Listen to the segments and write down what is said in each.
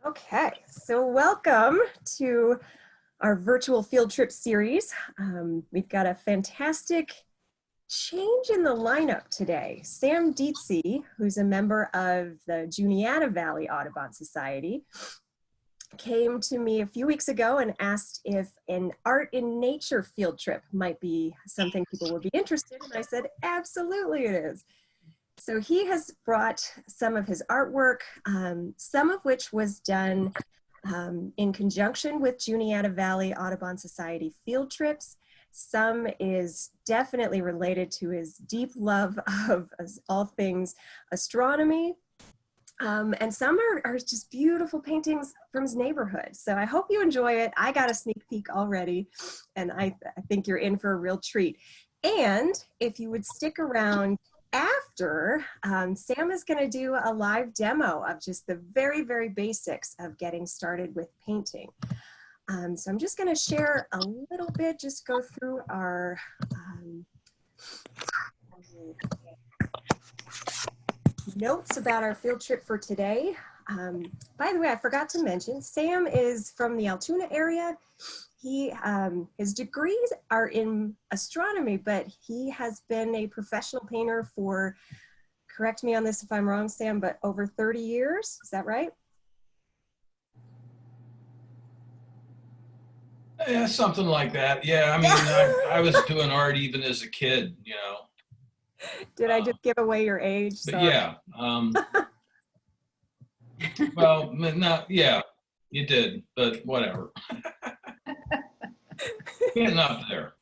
Okay, so welcome to our virtual field trip series. We've got a fantastic change in the lineup today. Sam Dietze, who's a member of the Juniata Valley Audubon Society, came to me a few weeks ago and asked if an art in nature field trip might be something people would be interested in. And I said, absolutely it is. So he has brought some of his artwork, some of which was done in conjunction with Juniata Valley Audubon Society field trips. Some is definitely related to his deep love of all things astronomy. And some are just beautiful paintings from his neighborhood. So I hope you enjoy it. I got a sneak peek already, and I think you're in for a real treat. And if you would stick around after, Sam is going to do a live demo of just the very, very basics of getting started with painting. So I'm just going to share a little bit, just go through our notes about our field trip for today. By the way, I forgot to mention, Sam is from the Altoona area. His degrees are in astronomy, but he has been a professional painter for, correct me on this if I'm wrong, Sam, but over 30 years, is that right? Yeah, something like that. Yeah, I mean, I was doing art even as a kid, you know. Did I just give away your age? But Sorry. yeah, well, no, yeah, you did, but whatever. Getting up there.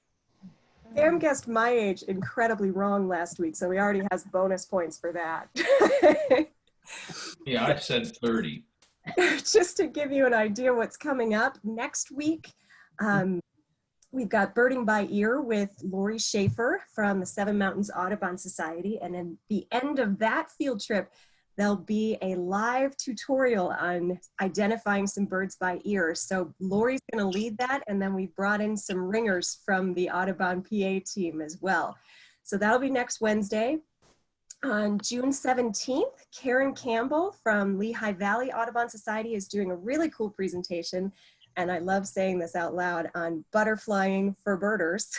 Sam guessed my age incredibly wrong last week, so he already has bonus points for that. Yeah, I said 30. Just to give you an idea what's coming up next week, we've got Birding by Ear with Lori Schaefer from the Seven Mountains Audubon Society, and at the end of that field trip, there'll be a live tutorial on identifying some birds by ear. So Lori's going to lead that, and then we've brought in some ringers from the Audubon PA team as well. So that'll be next Wednesday. On June 17th, Karen Campbell from Lehigh Valley Audubon Society is doing a really cool presentation, and I love saying this out loud, on butterflying for birders.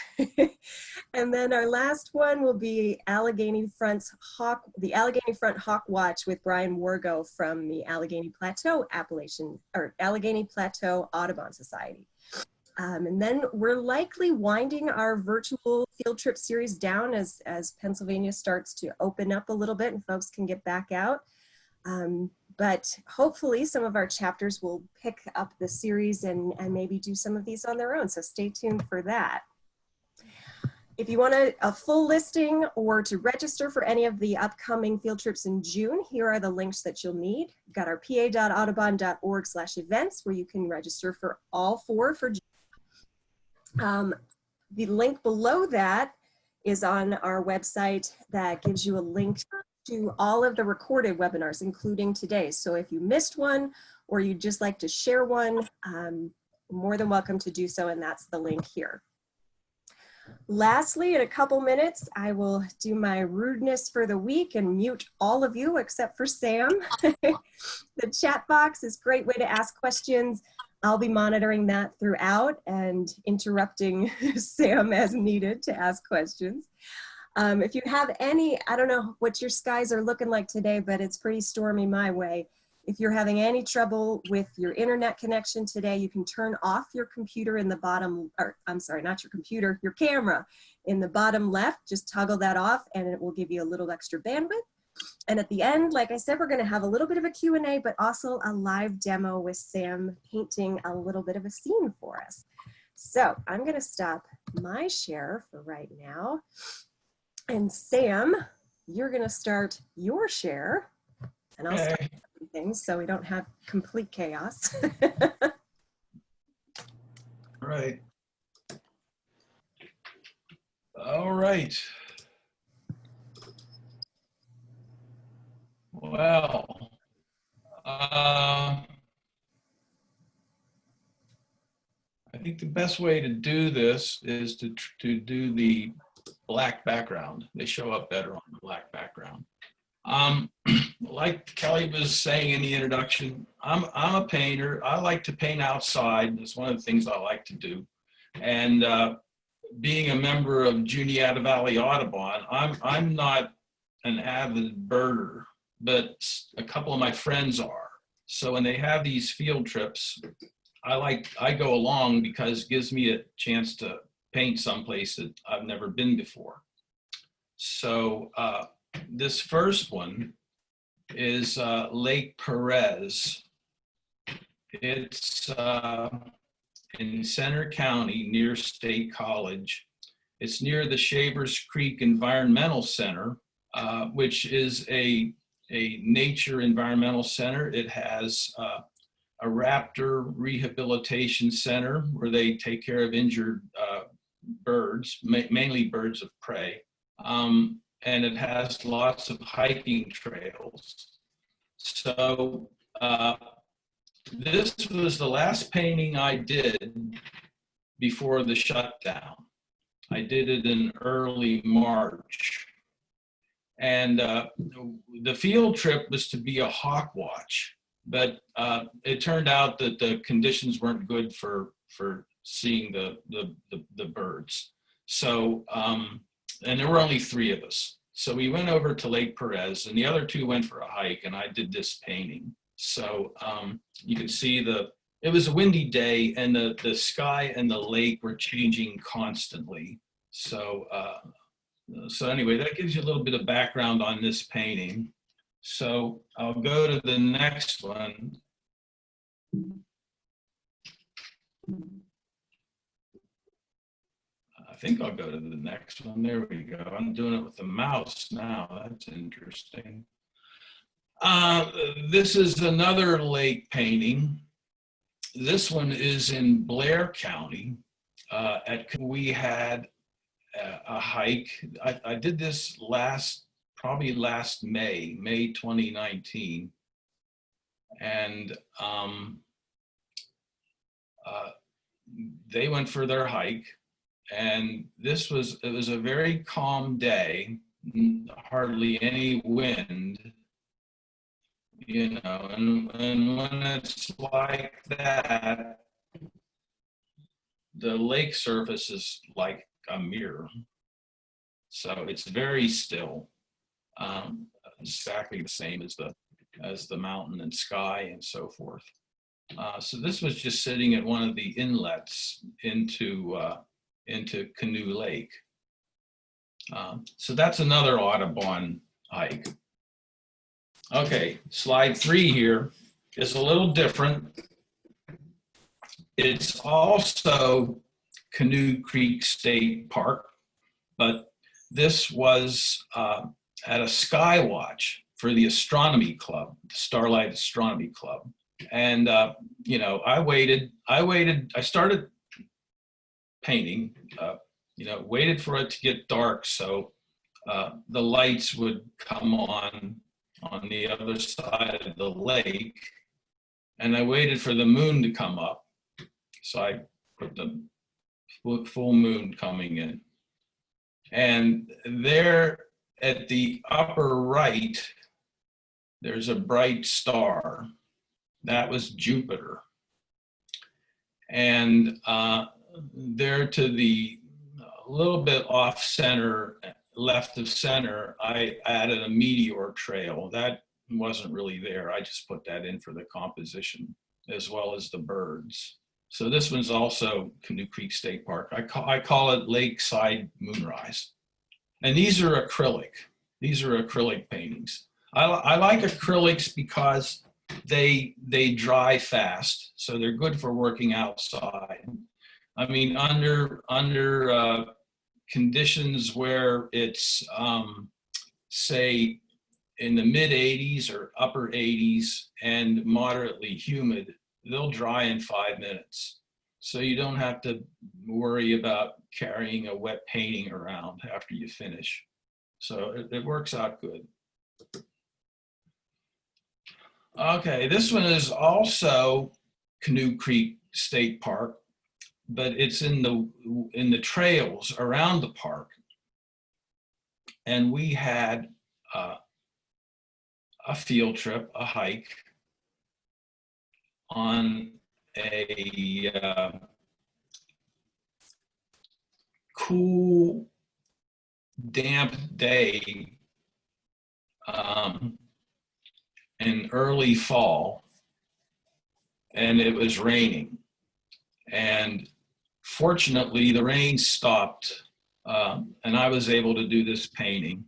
And then our last one will be the Allegheny Front Hawk Watch with Brian Wargo from the Allegheny Plateau Audubon Society. And then we're likely winding our virtual field trip series down as Pennsylvania starts to open up a little bit and folks can get back out. But hopefully some of our chapters will pick up the series and maybe do some of these on their own. So stay tuned for that. If you want a full listing or to register for any of the upcoming field trips in June, here are the links that you'll need. We've got our pa.audubon.org/events where you can register for all four for June. The link below that is on our website that gives you a link to all of the recorded webinars, including today's. So if you missed one or you'd just like to share one, more than welcome to do so, and that's the link here. Lastly, in a couple minutes, I will do my rudeness for the week and mute all of you except for Sam. The chat box is a great way to ask questions. I'll be monitoring that throughout and interrupting Sam as needed to ask questions. If you have any, I don't know what your skies are looking like today, but it's pretty stormy my way. If you're having any trouble with your internet connection today, you can turn off your computer in the bottom, or I'm sorry, not your computer, your camera in the bottom left. Just toggle that off and it will give you a little extra bandwidth. And at the end, like I said, we're going to have a little bit of a Q&A, but also a live demo with Sam painting a little bit of a scene for us. So I'm going to stop my share for right now. And Sam, you're going to start your share, and I'll start things so we don't have complete chaos. Right. All right. Well, I think the best way to do this is to do the black background. They show up better on the black background. Um, like Kelly was saying in the introduction, I'm a painter. I like to paint outside. It's one of the things I like to do. And being a member of Juniata Valley Audubon, I'm not an avid birder, but a couple of my friends are. So when they have these field trips, I go along because it gives me a chance to paint someplace that I've never been before. So this first one is Lake Perez. It's in Center County near State College. It's near the Shavers Creek Environmental Center, which is a nature environmental center. It has a raptor rehabilitation center where they take care of injured birds, mainly birds of prey. And it has lots of hiking trails. So this was the last painting I did before the shutdown. I did it in early March. And the field trip was to be a hawk watch, but it turned out that the conditions weren't good for seeing the birds. So, and there were only 3 of us. So we went over to Lake Perez and the other 2 went for a hike and I did this painting. So you can see it was a windy day and the sky and the lake were changing constantly. So, so anyway, that gives you a little bit of background on this painting. So I'll go to the next one. I think I'll go to the next one. There we go. I'm doing it with the mouse now. That's interesting. This is another lake painting. This one is in Blair County. We had a hike. I did this probably last May 2019. And they went for their hike. And it was a very calm day, hardly any wind, you know, and when it's like that, the lake surface is like a mirror. So it's very still, exactly the same as the mountain and sky and so forth. So this was just sitting at one of the inlets into Canoe Lake. So that's another Audubon hike. Okay, slide 3 here is a little different. It's also Canoe Creek State Park, but this was at a sky watch for the Astronomy Club, the Starlight Astronomy Club. And, you know, I started painting, you know, waited for it to get dark so the lights would come on the other side of the lake, and I waited for the moon to come up. So I put the full moon coming in. And there at the upper right, there's a bright star. That was Jupiter. And there to the little bit off center, left of center, I added a meteor trail. That wasn't really there. I just put that in for the composition as well as the birds. So this one's also Canoe Creek State Park. I call it Lakeside Moonrise. And these are acrylic. These are acrylic paintings. I like acrylics because they dry fast, so they're good for working outside. I mean, under conditions where it's, say, in the mid 80s or upper 80s and moderately humid, they'll dry in 5 minutes. So you don't have to worry about carrying a wet painting around after you finish. So it works out good. Okay, this one is also Canoe Creek State Park, but it's in the trails around the park. And we had a field trip, a hike on a cool, damp day in early fall, and it was raining. And fortunately, the rain stopped, and I was able to do this painting.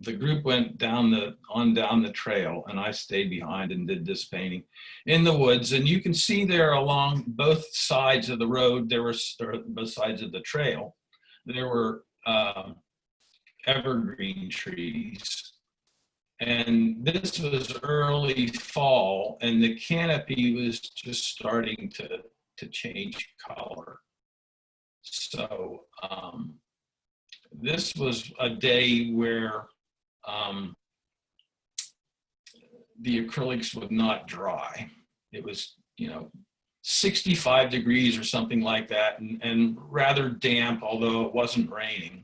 The group went down the trail, and I stayed behind and did this painting in the woods. And you can see there along both sides of the road, both sides of the trail, there were evergreen trees. And this was early fall, and the canopy was just starting to change color. So this was a day where the acrylics would not dry. It was, 65 degrees or something like that, and rather damp, although it wasn't raining.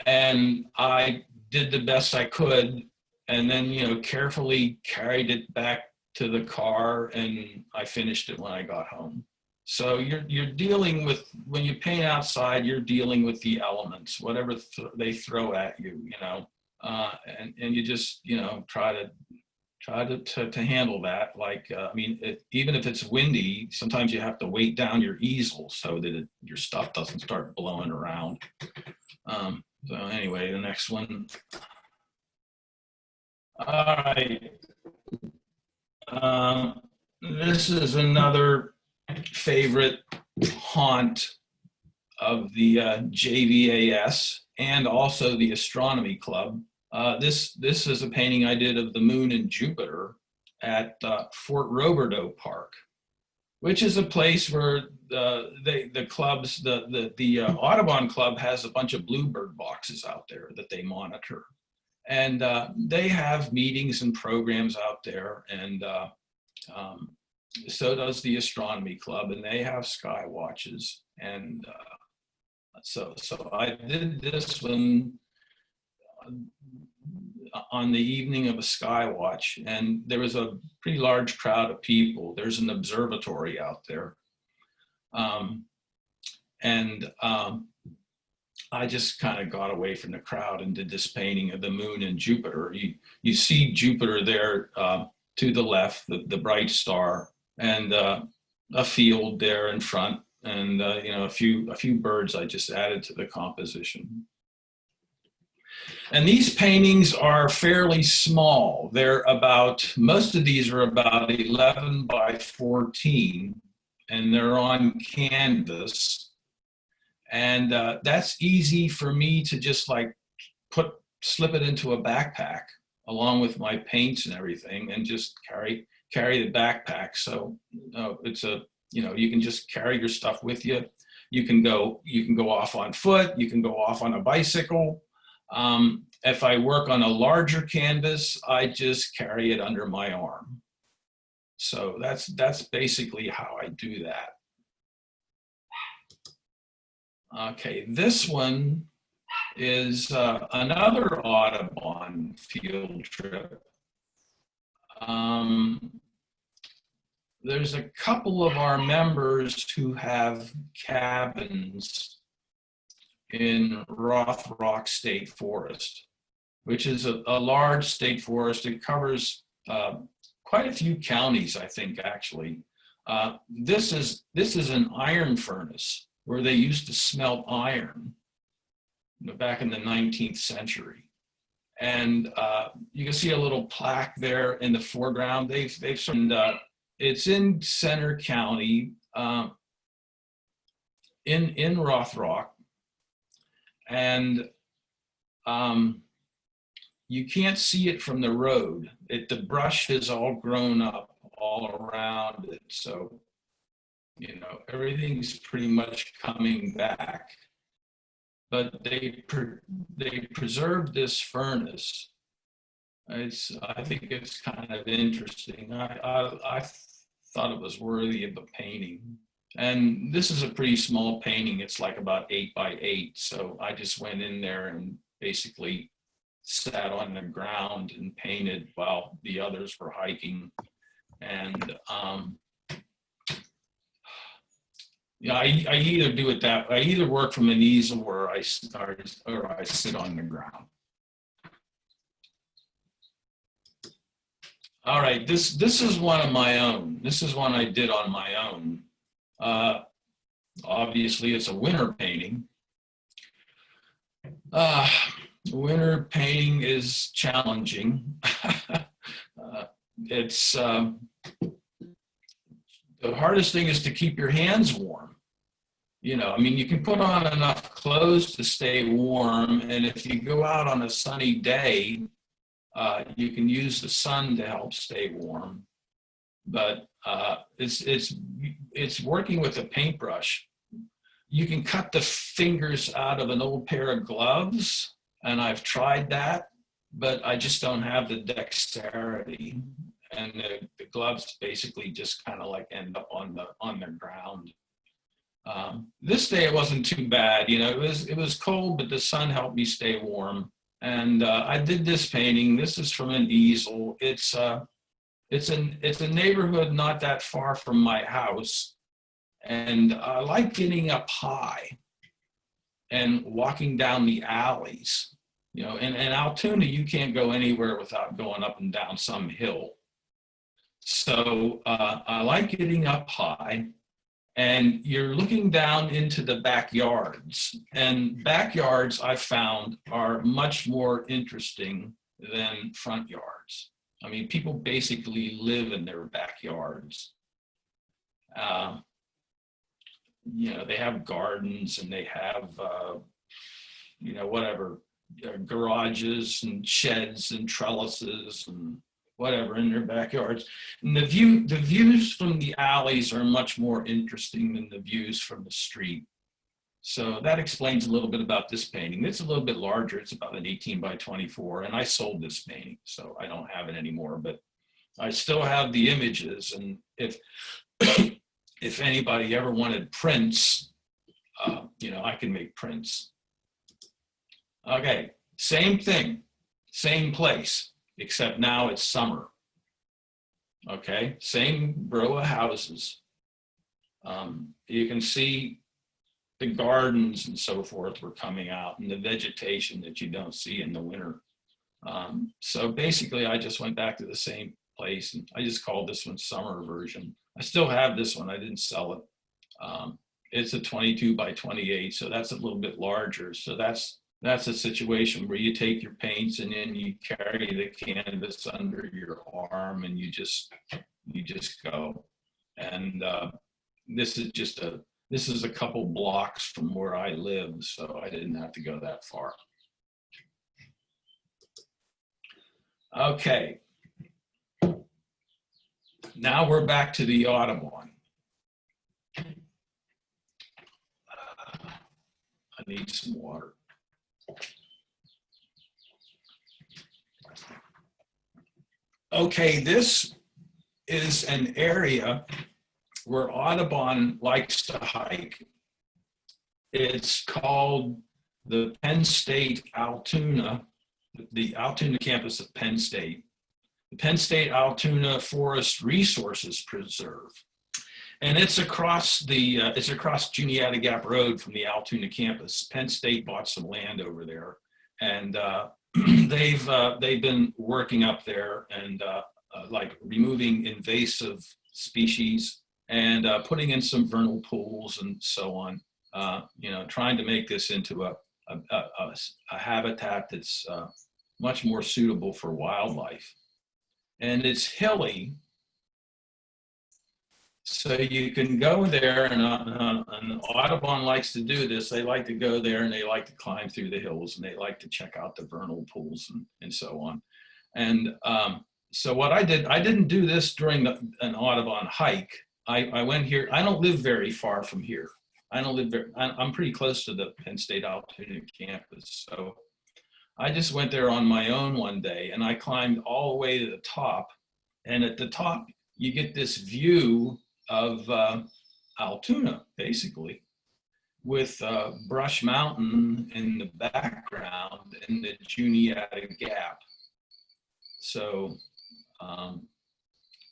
And I did the best I could, and then, carefully carried it back to the car, and I finished it when I got home. So you're dealing with, when you paint outside, you're dealing with the elements, whatever they throw at you, and you just, try to handle that. Like, even if it's windy, sometimes you have to weight down your easel so that your stuff doesn't start blowing around. So anyway, the next one. All right. This is another favorite haunt of the JVAS and also the Astronomy Club. This is a painting I did of the moon and Jupiter at Fort Roberto Park, which is a place where the clubs, the Audubon Club has a bunch of bluebird boxes out there that they monitor. And they have meetings and programs out there, and so does the Astronomy Club, and they have sky watches. And so I did this one on the evening of a sky watch, and there was a pretty large crowd of people. There's an observatory out there. I just kind of got away from the crowd and did this painting of the moon and Jupiter. You see Jupiter there to the left, the bright star, and a field there in front, and a few birds I just added to the composition. And these paintings are fairly small. Most of these are about 11 by 14, and they're on canvas. And that's easy for me to just like slip it into a backpack along with my paints and everything, and just carry the backpack. So you can just carry your stuff with you. You can go off on foot. You can go off on a bicycle. If I work on a larger canvas, I just carry it under my arm. So that's basically how I do that. Okay, this one is another Audubon field trip. There's a couple of our members who have cabins in Rothrock State Forest, which is a large state forest. It covers quite a few counties, I think, actually. This is an iron furnace where they used to smelt iron back in the 19th century. And you can see a little plaque there in the foreground. It's in Center County, in Rothrock. And you can't see it from the road. The brush is all grown up all around it. So, everything's pretty much coming back. But they preserved this furnace. I think it's kind of interesting. I thought it was worthy of a painting. And this is a pretty small painting. It's like about 8 by 8. So I just went in there and basically sat on the ground and painted while the others were hiking. And yeah, I either do it that I either work from an easel or I sit on the ground. All right, this is one of my own. This is one I did on my own. Obviously, it's a winter painting. Winter painting is challenging. It's the hardest thing is to keep your hands warm. You know, I mean, you can put on enough clothes to stay warm, and if you go out on a sunny day, you can use the sun to help stay warm. But it's working with a paintbrush. You can cut the fingers out of an old pair of gloves, and I've tried that, but I just don't have the dexterity. And the gloves basically just kind of like end up on the ground. This day it wasn't too bad, you know. It was cold, but the sun helped me stay warm. And I did this painting. This is from an easel. It's a neighborhood not that far from my house, and I like getting up high and walking down the alleys. You know, in Altoona, you can't go anywhere without going up and down some hill. So I like getting up high, and you're looking down into the backyards. And backyards, I found, are much more interesting than front yards. I mean, people basically live in their backyards. You know, they have gardens and they have, you know, whatever, garages and sheds and trellises and whatever in their backyards. And the views from the alleys are much more interesting than the views from the street. So that explains a little bit about this painting. It's a little bit larger. It's about an 18 by 24, and I sold this painting, so I don't have it anymore, but I still have the images. And if if anybody ever wanted prints, you know, I can make prints. Okay, same thing, same place, except now it's summer. Okay, same row of houses. You can see the gardens and so forth were coming out, and the vegetation that you don't see in the winter. So basically, I just went back to the same place, and I just called this one summer version. I still have this one. I didn't sell it. It's a 22 by 28, so that's a little bit larger. So that's a situation where you take your paints and then you carry the canvas under your arm and you just go. And this is a couple blocks from where I live, so I didn't have to go that far. Okay. Now we're back to the Audubon. I need some water. Okay, this is an area where Audubon likes to hike. It's called the Penn State Altoona, the Altoona campus of Penn State. The Penn State Altoona Forest Resources Preserve. And it's across Juniata Gap Road from the Altoona campus. Penn State bought some land over there, and they've been working up there and like removing invasive species and putting in some vernal pools and so on. You know, trying to make this into a habitat that's much more suitable for wildlife. And it's hilly, so you can go there, and Audubon likes to do this. They like to go there and they like to climb through the hills and they like to check out the vernal pools and so on. And so what I didn't do this during an Audubon hike. I went here. I don't live very far from here. I'm pretty close to the Penn State Altoona campus. So I just went there on my own one day and I climbed all the way to the top. And at the top, you get this view of Altoona, basically. with Brush Mountain in the background and the Juniata Gap. So,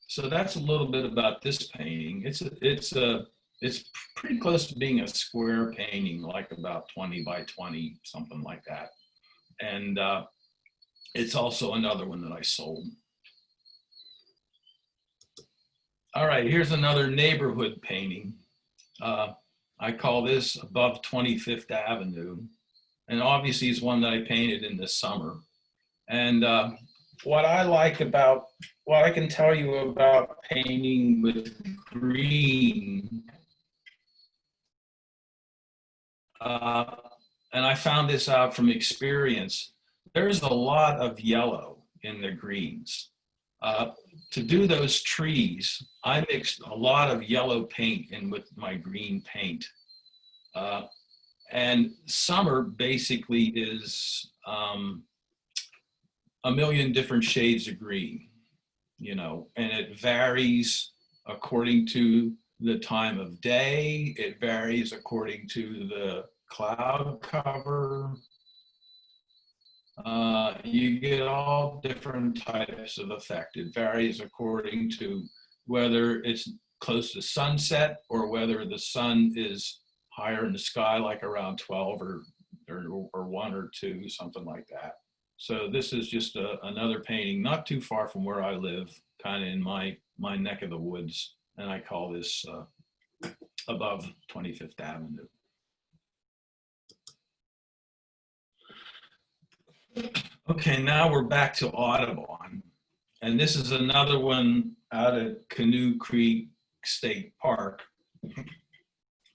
so that's a little bit about this painting. It's pretty close to being a square painting, like about 20 by 20, something like that. And it's also another one that I sold. All right, here's another neighborhood painting. I call this Above 25th Avenue. And obviously it's one that I painted in the summer. And what I can tell you about painting with green, and I found this out from experience, there's a lot of yellow in the greens. To do those trees, I mixed a lot of yellow paint in with my green paint. And summer basically is a million different shades of green, you know, and it varies according to the time of day. It varies according to the cloud cover. You get all different types of effect. It varies according to whether it's close to sunset or whether the sun is higher in the sky, like around 12 or 1 or 2, something like that. So this is just another painting not too far from where I live, kind of in my neck of the woods. And I call this Above 25th Avenue. Okay, now we're back to Audubon. And this is another one out at Canoe Creek State Park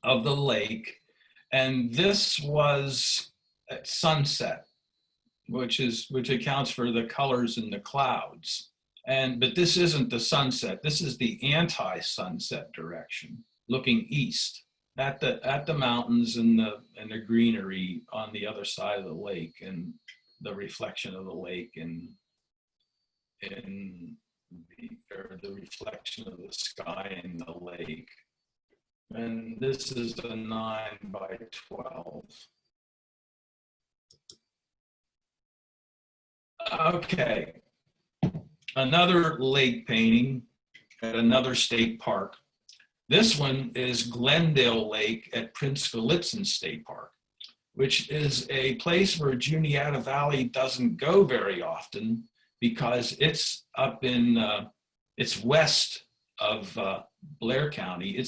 of the lake. And this was at sunset, which accounts for the colors in the clouds. But this isn't the sunset. This is the anti-sunset direction, looking east at the mountains and the greenery on the other side of the lake, and the reflection of the lake and the reflection of the sky in the lake. And this is a 9 by 12. Okay, another lake painting at another state park. This one is Glendale Lake at Prince Golitsyn State Park, which is a place where Juniata Valley doesn't go very often because it's up in, it's west of Blair County.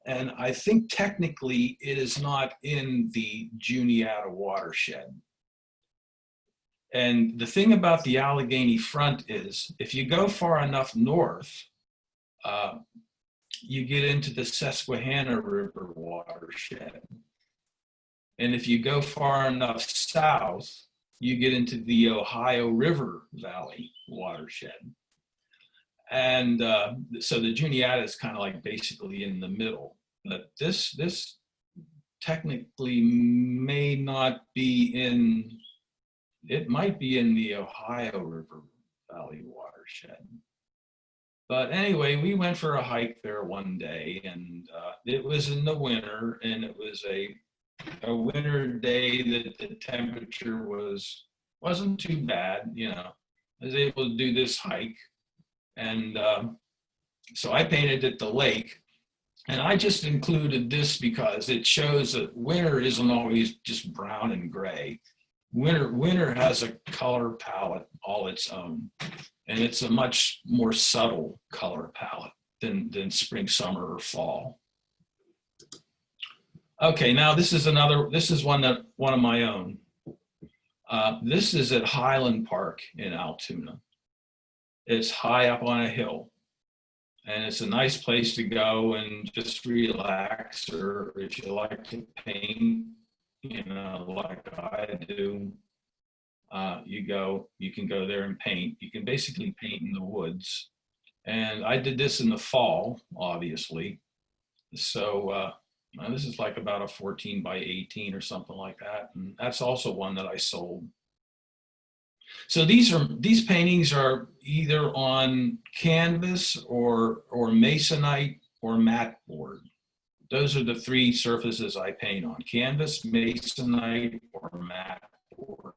And I think technically it is not in the Juniata watershed. And the thing about the Allegheny Front is, if you go far enough north, you get into the Susquehanna River watershed. And if you go far enough south, you get into the Ohio River Valley watershed. And so the Juniata is kind of like basically in the middle. But this technically may not be in, it might be in the Ohio River Valley watershed. But anyway, we went for a hike there one day, and it was in the winter, and it was a winter day that the temperature wasn't too bad, you know. I was able to do this hike, and so I painted at the lake, and I just included this because it shows that winter isn't always just brown and gray. Winter has a color palette all its own, and it's a much more subtle color palette than spring, summer, or fall. Okay, now this is one of my own. This is at Highland Park in Altoona. It's high up on a hill, and it's a nice place to go and just relax, or if you like to paint, you know, like I do, you can go there and paint. You can basically paint in the woods. And I did this in the fall, obviously. So this is like about a 14 by 18 or something like that. And that's also one that I sold. So these paintings are either on canvas or masonite or matte board. those are the three surfaces I paint on: canvas, masonite, or mat board,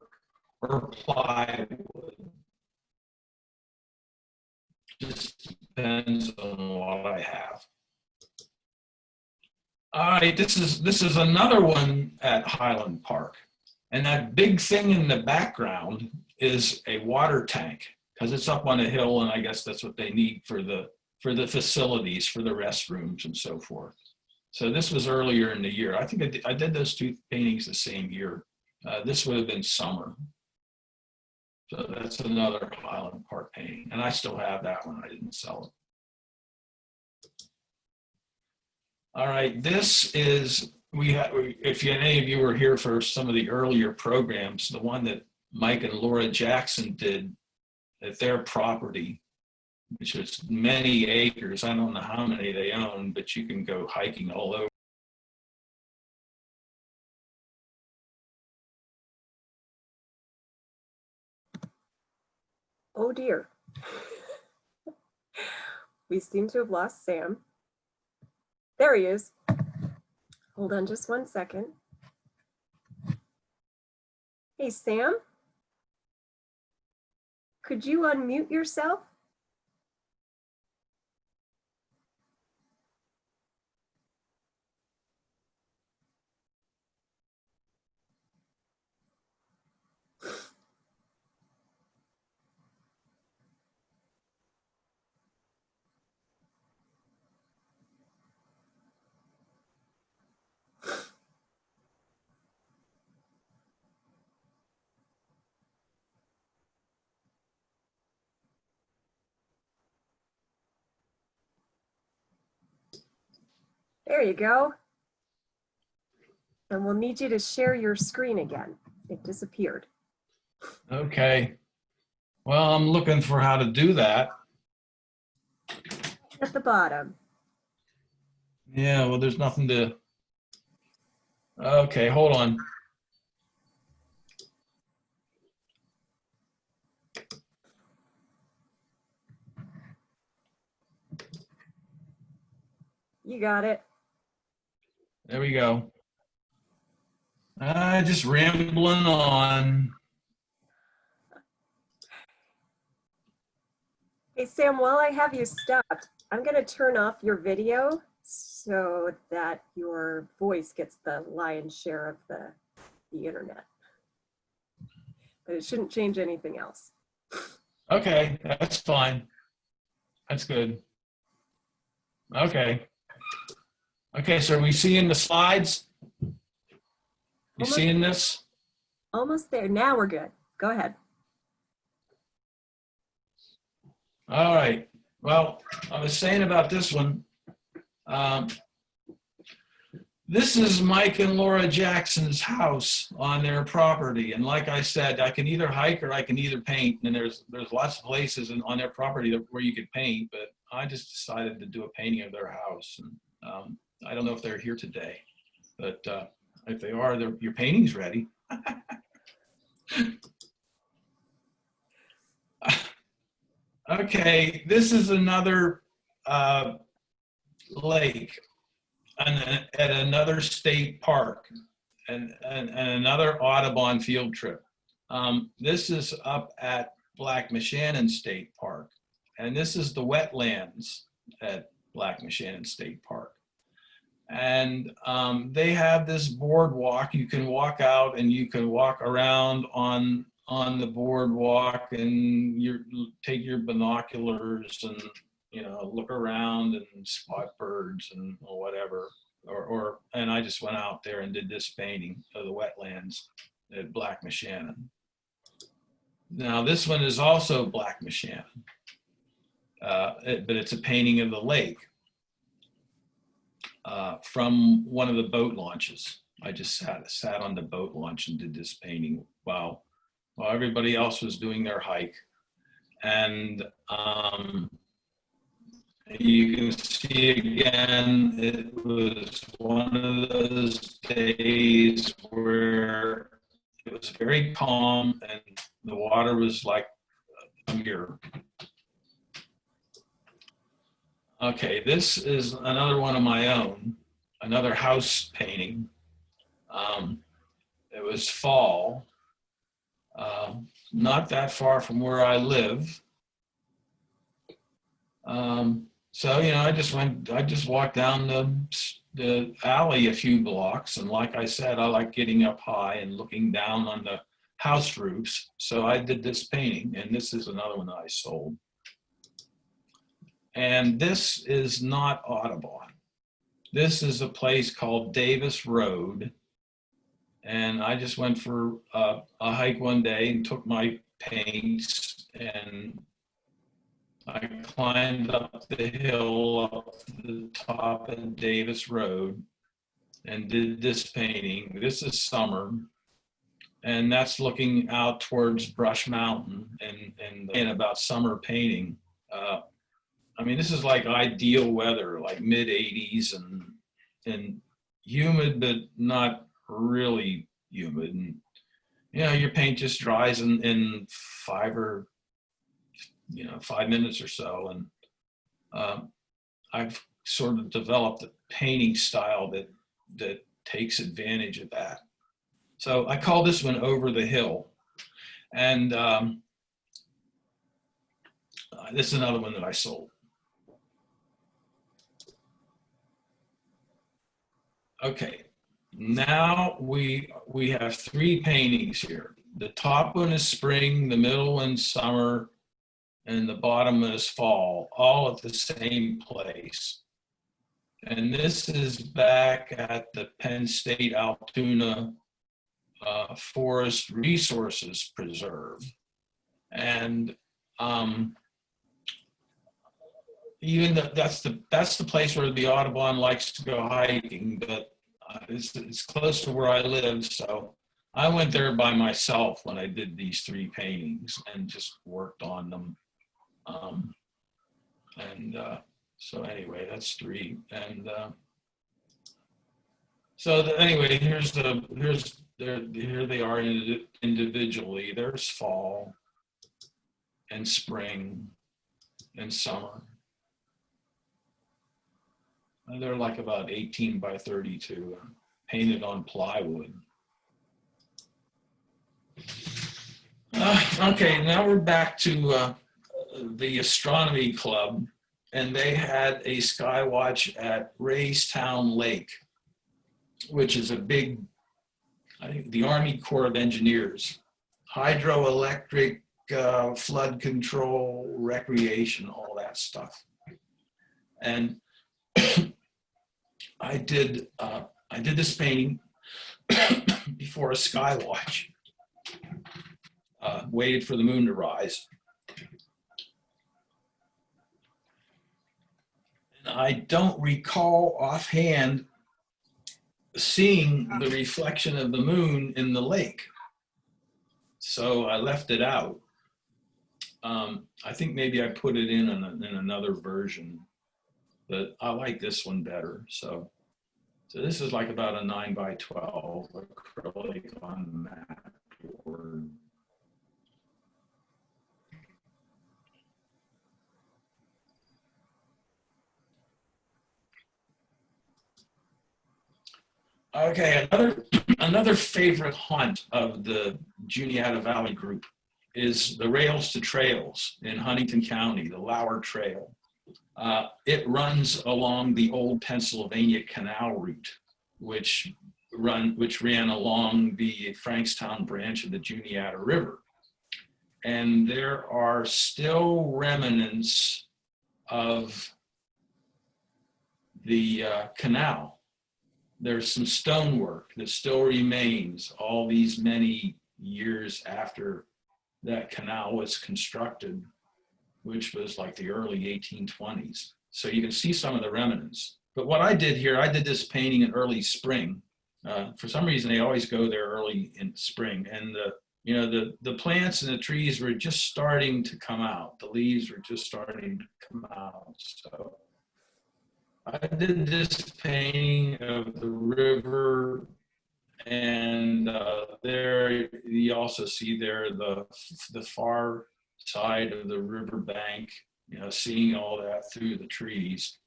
or plywood. Just depends on what I have. All right, this is another one at Highland Park. And that big thing in the background is a water tank, because it's up on a hill, and I guess that's what they need for the facilities, for the restrooms and so forth. So this was earlier in the year. I think I did those two paintings the same year. This would have been summer. So that's another Highland Park painting, and I still have that one. I didn't sell it. All right, this is, if any of you were here for some of the earlier programs, the one that Mike and Laura Jackson did at their property, which is many acres. I don't know how many they own, but you can go hiking all over. Oh dear. We seem to have lost Sam. There he is. Hold on just one second. Hey, Sam. Could you unmute yourself? There you go. And we'll need you to share your screen again. It disappeared. Okay. Well, I'm looking for how to do that. At the bottom. Yeah, well, there's nothing to, okay, hold on. You got it. There we go. Just rambling on. Hey, Sam, while I have you stopped, I'm going to turn off your video so that your voice gets the lion's share of the internet. But it shouldn't change anything else. Okay, that's fine. That's good. Okay. Okay, so are we seeing the slides? You seeing this? Almost there. Now we're good. Go ahead. All right. Well, I was saying about this one. This is Mike and Laura Jackson's house on their property. And like I said, I can either hike or I can either paint. And there's lots of places on their property where you could paint, but I just decided to do a painting of their house. And I don't know if they're here today, but if they are, your painting's ready. Okay, this is another lake at another state park and another Audubon field trip. This is up at Black Moshannon State Park, and this is the wetlands at Black Moshannon State Park. And they have this boardwalk. You can walk out and you can walk around on the boardwalk, and take your binoculars and look around and spot birds and whatever. And I just went out there and did this painting of the wetlands at Black Moshannon. Now this one is also Black Moshannon, but it's a painting of the lake. From one of the boat launches. I just sat on the boat launch and did this painting while everybody else was doing their hike. And you can see again, it was one of those days where it was very calm and the water was like a mirror. Okay, this is another one of my own. another house painting. It was fall, not that far from where I live. So, you know, I just walked down the alley a few blocks. And like I said, I like getting up high and looking down on the house roofs. So I did this painting, and this is another one that I sold. And this is not Audubon. This is a place called Davis Road. And I just went for a hike one day and took my paints, and I climbed up the hill up to the top of Davis Road and did this painting. This is summer, and that's looking out towards Brush Mountain and about summer painting. I mean, this is like ideal weather, like mid 80s and humid, but not really humid. And, you know, your paint just dries in 5 minutes or so. And I've sort of developed a painting style that takes advantage of that. So I call this one Over the Hill. And this is another one that I sold. Okay, now we have 3 paintings here. The top one is spring, the middle one's summer, and the bottom is fall, all at the same place. And this is back at the Penn State Altoona Forest Resources Preserve. And even that's the place where the Audubon likes to go hiking, but it's close to where I live, so I went there by myself when I did these 3 paintings and just worked on them. So anyway, that's 3. And anyway, here they are individually. There's fall and spring and summer. And they're like about 18 by 32, painted on plywood. Okay, now we're back to the Astronomy Club, and they had a sky watch at Raystown Lake, which is a big, I think, the Army Corps of Engineers, hydroelectric, flood control, recreation, all that stuff. And I did this painting before a sky watch. Waited for the moon to rise. And I don't recall offhand seeing the reflection of the moon in the lake, so I left it out. I think maybe I put it in another version, but I like this one better. So this is like about a 9 by 12 acrylic on matte board. Okay, another favorite haunt of the Juniata Valley group is the Rails to Trails in Huntington County, the Lauer Trail. It runs along the old Pennsylvania Canal route, which ran along the Frankstown branch of the Juniata River. And there are still remnants of the canal. There's some stonework that still remains all these many years after that canal was constructed, which was like the early 1820s. So you can see some of the remnants. But what I did here, I did this painting in early spring. For some reason, they always go there early in spring. And the plants and the trees were just starting to come out. The leaves were just starting to come out. So I did this painting of the river, and there you also see there the far side of the river bank, seeing all that through the trees.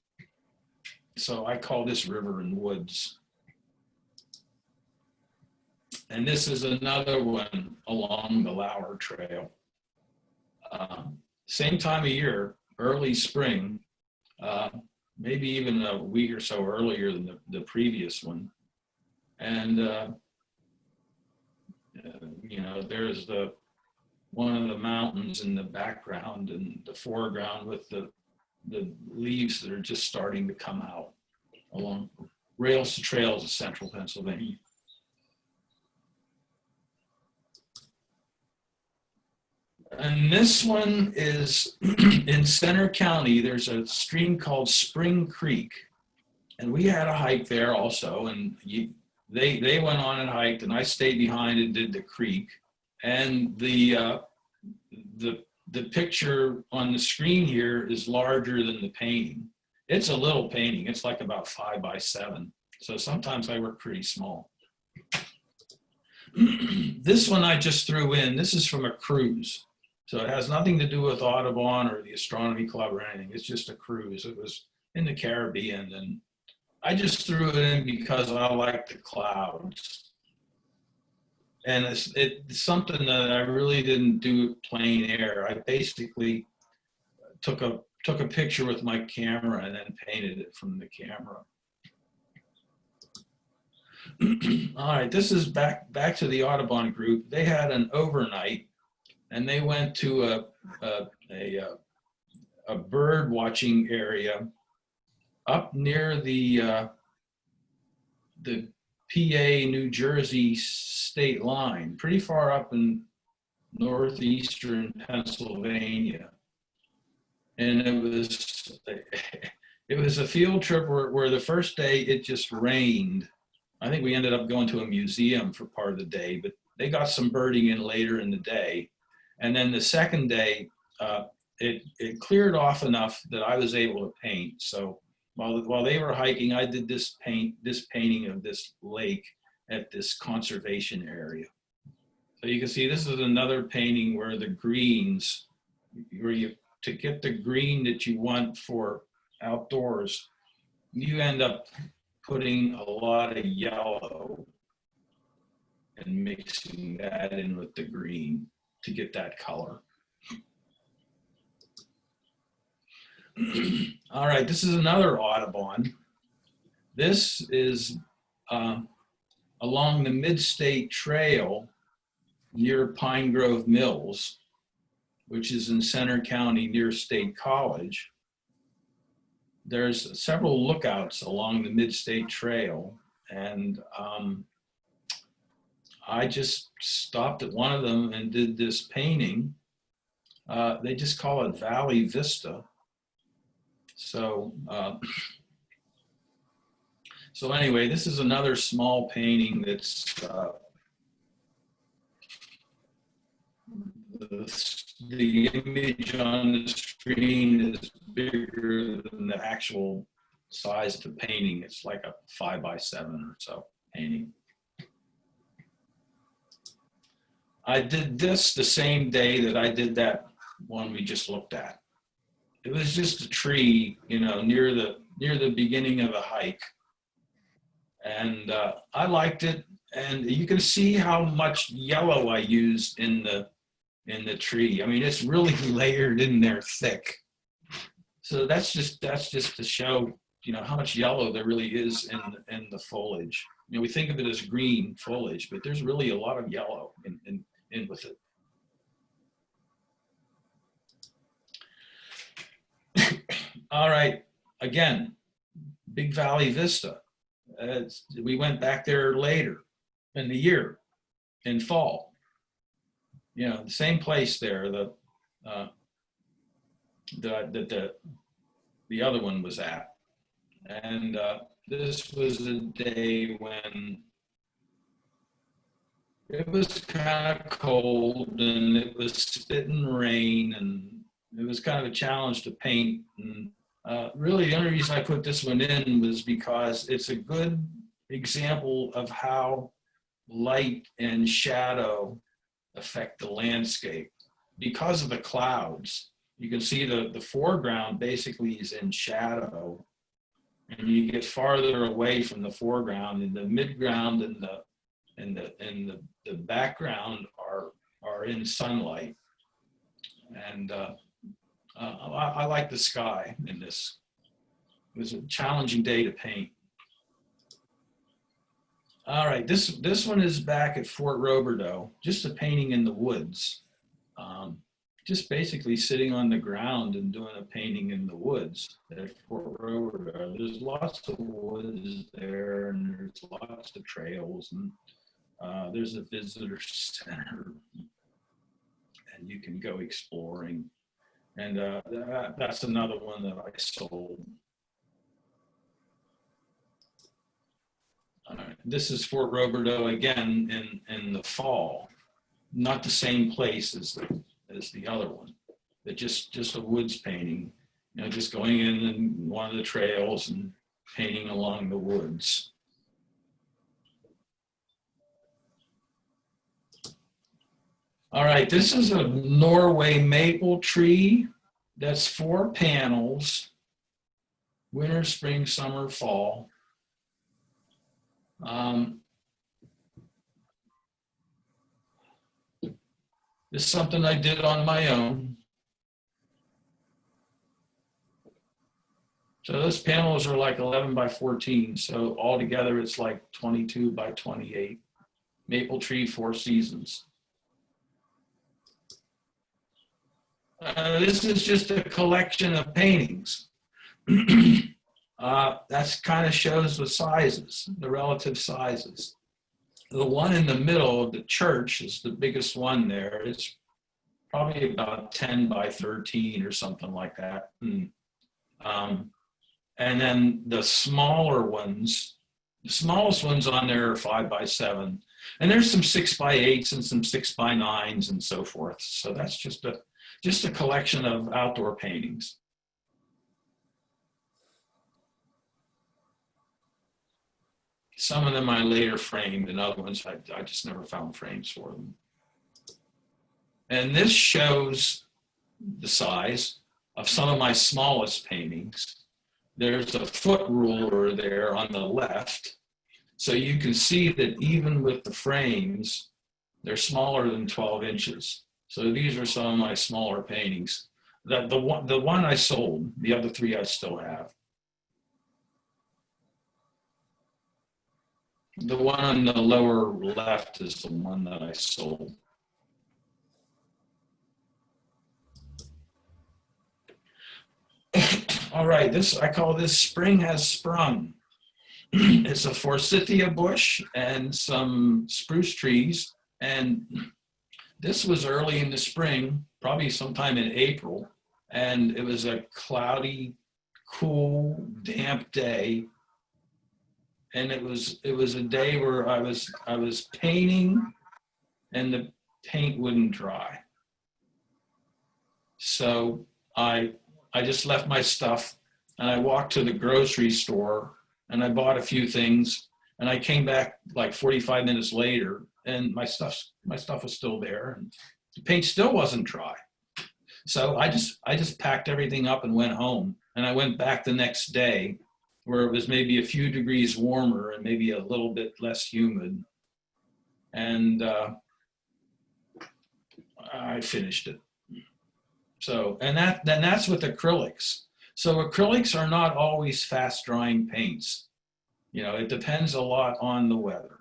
So I call this river and woods. And this is another one along the Lauer Trail. Same time of year, early spring, maybe even a week or so earlier than the previous one. And, you know, there's one of the mountains in the background and the foreground with the leaves that are just starting to come out along rails to trails of central Pennsylvania. And this one is in Center County. There's a stream called Sprung Creek. And we had a hike there also. And they went on and hiked, and I stayed behind and did the creek. And the picture on the screen here is larger than the painting. It's a little painting. It's like about 5 by 7. So sometimes I work pretty small. This one I just threw in. This is from a cruise. So it has nothing to do with Audubon or the Astronomy Club or anything. It's just a cruise. It was in the Caribbean, and I just threw it in because I like the clouds. And it's something that I really didn't do with plein air. I basically took a picture with my camera and then painted it from the camera. All right, this is back to the Audubon group. They had an overnight, and they went to a bird watching area up near the PA New Jersey state line, pretty far up in northeastern Pennsylvania. And it was a field trip where the first day it just rained. I think we ended up going to a museum for part of the day, but they got some birding in later in the day. And then the second day, it cleared off enough that I was able to paint. So while they were hiking, I did this painting of this lake at this conservation area. So you can see this is another painting where the greens, to get the green that you want for outdoors, you end up putting a lot of yellow and mixing that in with the green to get that color. All right, this is another Audubon. This is along the Mid-State Trail near Pine Grove Mills, which is in Center County near State College. There's several lookouts along the Mid-State Trail, and I just stopped at one of them and did this painting. They just call it Valley Vista. So anyway, this is another small painting that's the image on the screen is bigger than the actual size of the painting. It's like a 5 by 7 or so painting. I did this the same day that I did that one we just looked at. It was just a tree, you know, near the beginning of the hike. And I liked it. And you can see how much yellow I used in the tree. I mean, it's really layered in there thick. So that's just to show, you know, how much yellow there really is in the foliage. You know, we think of it as green foliage, but there's really a lot of yellow in with it. All right, again, Big Valley Vista. We went back there later in the year, in fall. You know, the same place there. The other one was at, and this was a day when it was kind of cold and it was spitting rain, and it was kind of a challenge to paint. And really, the only reason I put this one in was because it's a good example of how light and shadow affect the landscape. Because of the clouds, you can see the foreground basically is in shadow, and you get farther away from the foreground, and the midground and the background are in sunlight. And I like the sky in this. It was a challenging day to paint. All right, this one is back at Fort Roberto, just a painting in the woods. Just basically sitting on the ground and doing a painting in the woods at Fort Roberto. There's lots of woods there, and there's lots of trails, and there's a visitor center, and you can go exploring. And that's another one that I sold. All right. This is Fort Roberto again in the fall, not the same place as the other one, but just a woods painting, you know, just going in one of the trails and painting along the woods. All right, this is a Norway maple tree. That's 4 panels, winter, spring, summer, fall. This is something I did on my own. So those panels are like 11 by 14. So altogether it's like 22 by 28. Maple tree, 4 seasons. This is just a collection of paintings. That's kind of shows the sizes, the relative sizes. The one in the middle of the church is the biggest one there. It's probably about 10 by 13 or something like that. And then the smaller ones, the smallest ones on there are 5 by 7. And there's some 6 by 8s and some 6 by 9s and so forth. So that's just a collection of outdoor paintings. Some of them I later framed, and other ones I just never found frames for them. And this shows the size of some of my smallest paintings. There's a foot ruler there on the left. So you can see that even with the frames, they're smaller than 12 inches. So these are some of my smaller paintings. The one I sold, the other 3 I still have. The one on the lower left is the one that I sold. All right, I call this Spring Has Sprung. It's a forsythia bush and some spruce trees. And this was early in the spring, probably sometime in April. And it was a cloudy, cool, damp day. And it was a day where I was painting and the paint wouldn't dry. So I just left my stuff and I walked to the grocery store and I bought a few things, and I came back like 45 minutes later and my stuff was still there and the paint still wasn't dry. So I just packed everything up and went home, and I went back the next day where it was maybe a few degrees warmer and maybe a little bit less humid. And I finished it. So, and that's with acrylics. So acrylics are not always fast drying paints. You know, it depends a lot on the weather.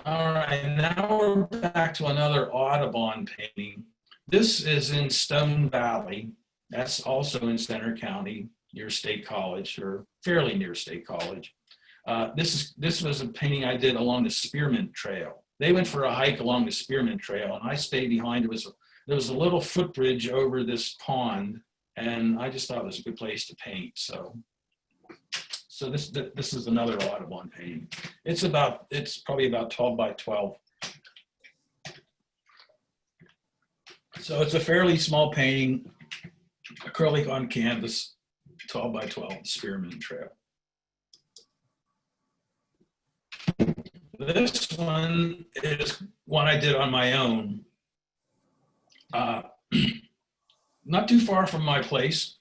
All right, now we're back to another Audubon painting. This is in Stone Valley. That's also in Center County, near State College, or fairly near State College. This was a painting I did along the Spearmint Trail. They went for a hike along the Spearmint Trail, and I stayed behind. There was a little footbridge over this pond, and I just thought it was a good place to paint. So this is another Audubon painting. It's probably about 12 by 12. So it's a fairly small painting, acrylic on canvas, 12 by 12, Spearmint Trail. The this one is one I did on my own. Not too far from my place.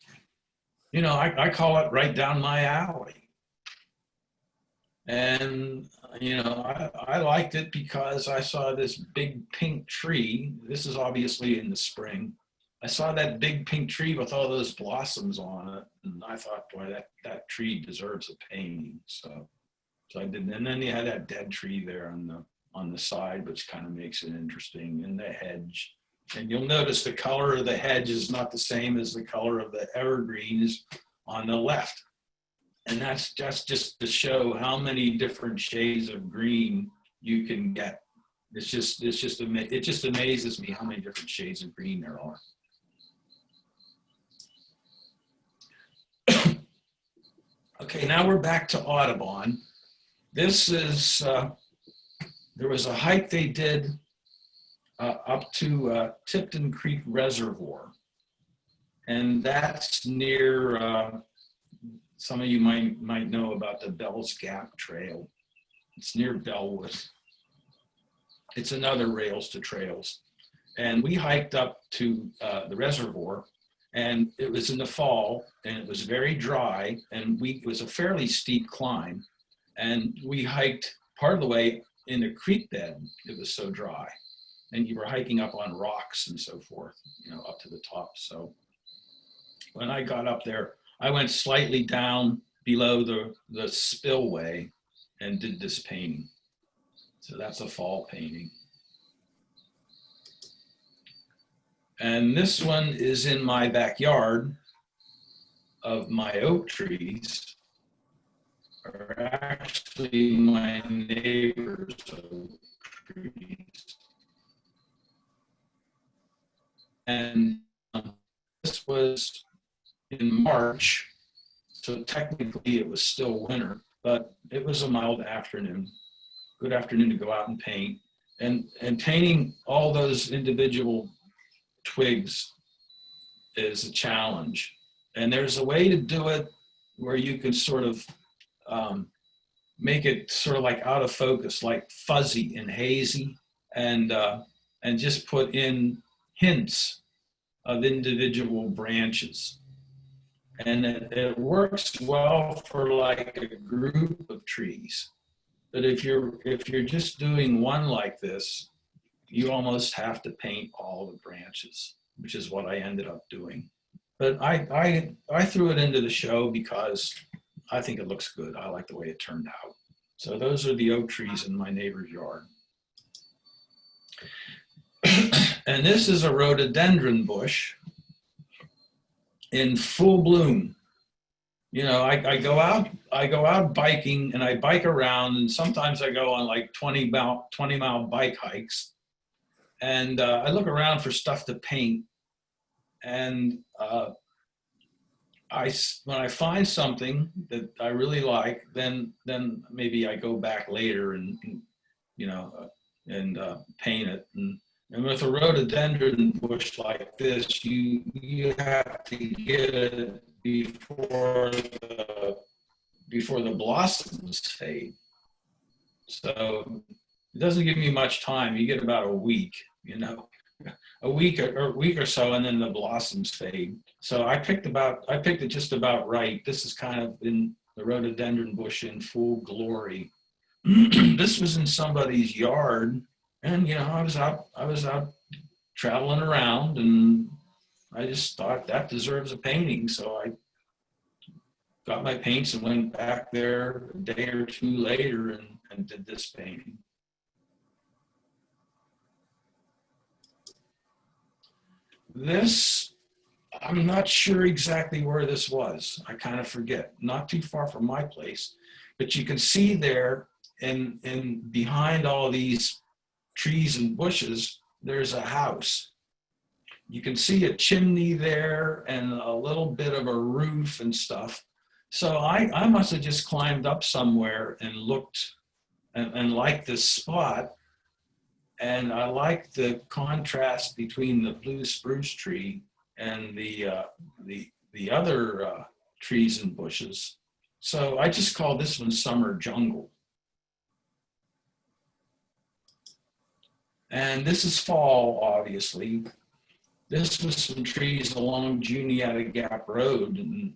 You know, I call it right down my alley. And, you know, I liked it because I saw this big pink tree. This is obviously in the spring. I saw that big pink tree with all those blossoms on it. And I thought, boy, that tree deserves a painting. So I did. And then you had that dead tree there on the side, which kind of makes it interesting, and the hedge. And you'll notice the color of the hedge is not the same as the color of the evergreens on the left. And that's just to show how many different shades of green you can get. It just amazes me how many different shades of green there are. Okay, now we're back to Audubon. This is, there was a hike they did up to Tipton Creek Reservoir. And that's near, some of you might know about the Bell's Gap Trail. It's near Bellwood. It's another Rails to Trails. And we hiked up to the reservoir, and it was in the fall, and it was very dry, and it was a fairly steep climb. And we hiked part of the way in a creek bed. It was so dry. And you were hiking up on rocks and so forth, you know, up to the top. So when I got up there, I went slightly down below the spillway and did this painting. So that's a fall painting. And this one is in my backyard of my oak trees, or actually my neighbor's oak trees. And this was in March, so technically it was still winter, but it was a mild afternoon, good afternoon to go out and paint. And painting all those individual twigs is a challenge. And there's a way to do it where you can sort of make it sort of like out of focus, like fuzzy and hazy, and just put in hints of individual branches. And it works well for like a group of trees. But if you're just doing one like this, you almost have to paint all the branches, which is what I ended up doing. But I threw it into the show because I think it looks good. I like the way it turned out. So those are the oak trees in my neighbor's yard. And this is a rhododendron bush in full bloom. You know, I go out biking, and I bike around, and sometimes I go on like 20 mile bike hikes, and I look around for stuff to paint. And when I find something that I really like, then maybe I go back later and you know, paint it. And with a rhododendron bush like this, you have to get it before the blossoms fade. So it doesn't give me much time. You get about a week, you know, a week or so, and then the blossoms fade. So I picked it just about right. This is kind of in the rhododendron bush in full glory. This was in somebody's yard. And, you know, I was out traveling around, and I just thought that deserves a painting. So I got my paints and went back there a day or two later and did this painting. This, I'm not sure exactly where this was. I kind of forget. Not too far from my place. But you can see there in behind all these trees and bushes, there's a house. You can see a chimney there and a little bit of a roof and stuff. So I must have just climbed up somewhere and looked and liked this spot. And I liked the contrast between the blue spruce tree and the other trees and bushes. So I just call this one Summer Jungle. And this is fall, obviously. This was some trees along Juniata Gap Road, and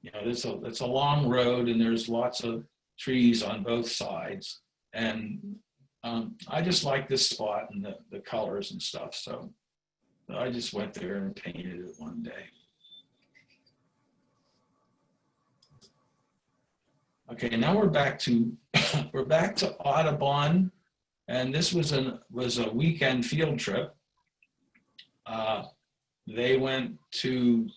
you know, it's a long road, and there's lots of trees on both sides. And I just like this spot and the colors and stuff, so I just went there and painted it one day. Okay, now we're back to Audubon, and this was a weekend field trip. They went to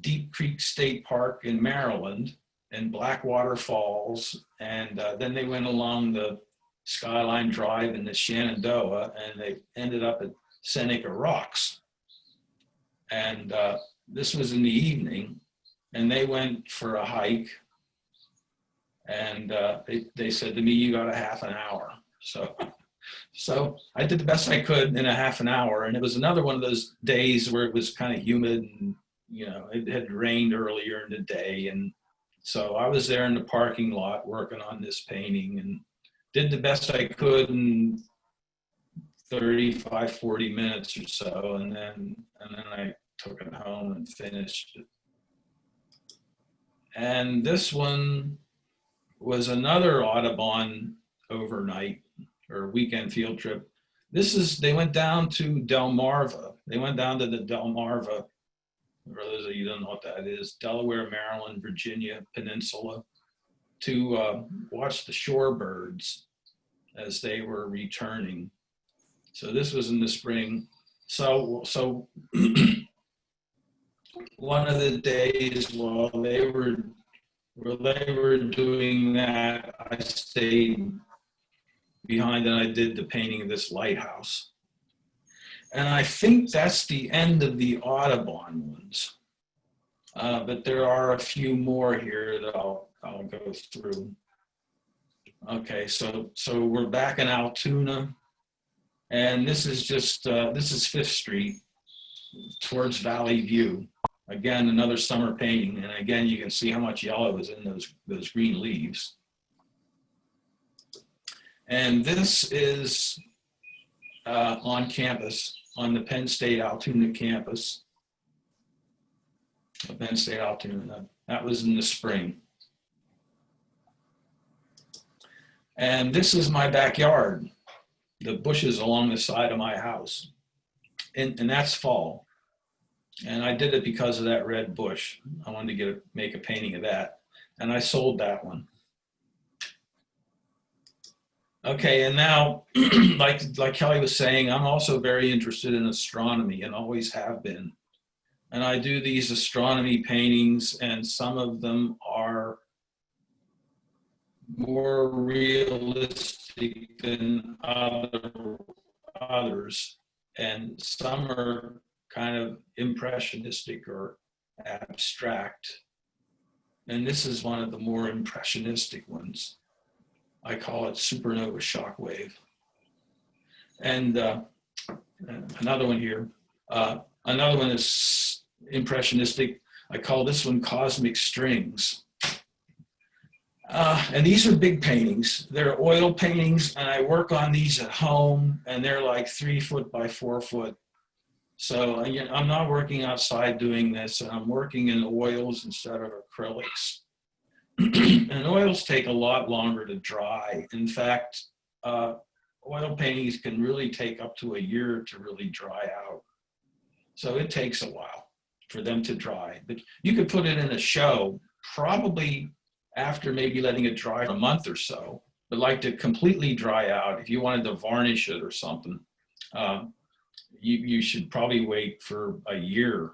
Deep Creek State Park in Maryland and Blackwater Falls, and then they went along the Skyline Drive in the Shenandoah, and they ended up at Seneca Rocks. And this was in the evening, and they went for a hike, and they said to me, "You got a half an hour." So I did the best I could in a half an hour, and it was another one of those days where it was kind of humid, and you know, it had rained earlier in the day, and so I was there in the parking lot working on this painting and did the best I could in 35, 40 minutes or so, and then I took it home and finished it. And this one was another Audubon overnight or weekend field trip. They went down to Delmarva. They went down to the Delmarva, for those of you who don't know what that is, Delaware, Maryland, Virginia Peninsula, to watch the shorebirds as they were returning. So this was in the spring. So one of the days while they were doing that, I stayed behind and I did the painting of this lighthouse. And I think that's the end of the Audubon ones. But there are a few more here that I'll go through. Okay, so we're back in Altoona, and this is just this is 5th Street towards Valley View. Again, another summer painting, and again you can see how much yellow is in those green leaves. And this is on campus, on the Penn State Altoona campus. Penn State Altoona, that was in the spring. And this is my backyard, the bushes along the side of my house. And that's fall. And I did it because of that red bush. I wanted to make a painting of that. And I sold that one. Okay, and now, like Kelly was saying, I'm also very interested in astronomy and always have been. And I do these astronomy paintings, and some of them are more realistic than others, and some are kind of impressionistic or abstract. And this is one of the more impressionistic ones. I call it supernova shockwave. And another one here. Another one is impressionistic. I call this one cosmic strings. And these are big paintings. They're oil paintings, and I work on these at home, and they're like 3 foot by 4 foot. So I'm not working outside doing this, and I'm working in oils instead of acrylics. And oils take a lot longer to dry. In fact, oil paintings can really take up to a year to really dry out. So it takes a while for them to dry. But you could put it in a show probably after maybe letting it dry for a month or so. But like to completely dry out, if you wanted to varnish it or something, you should probably wait for a year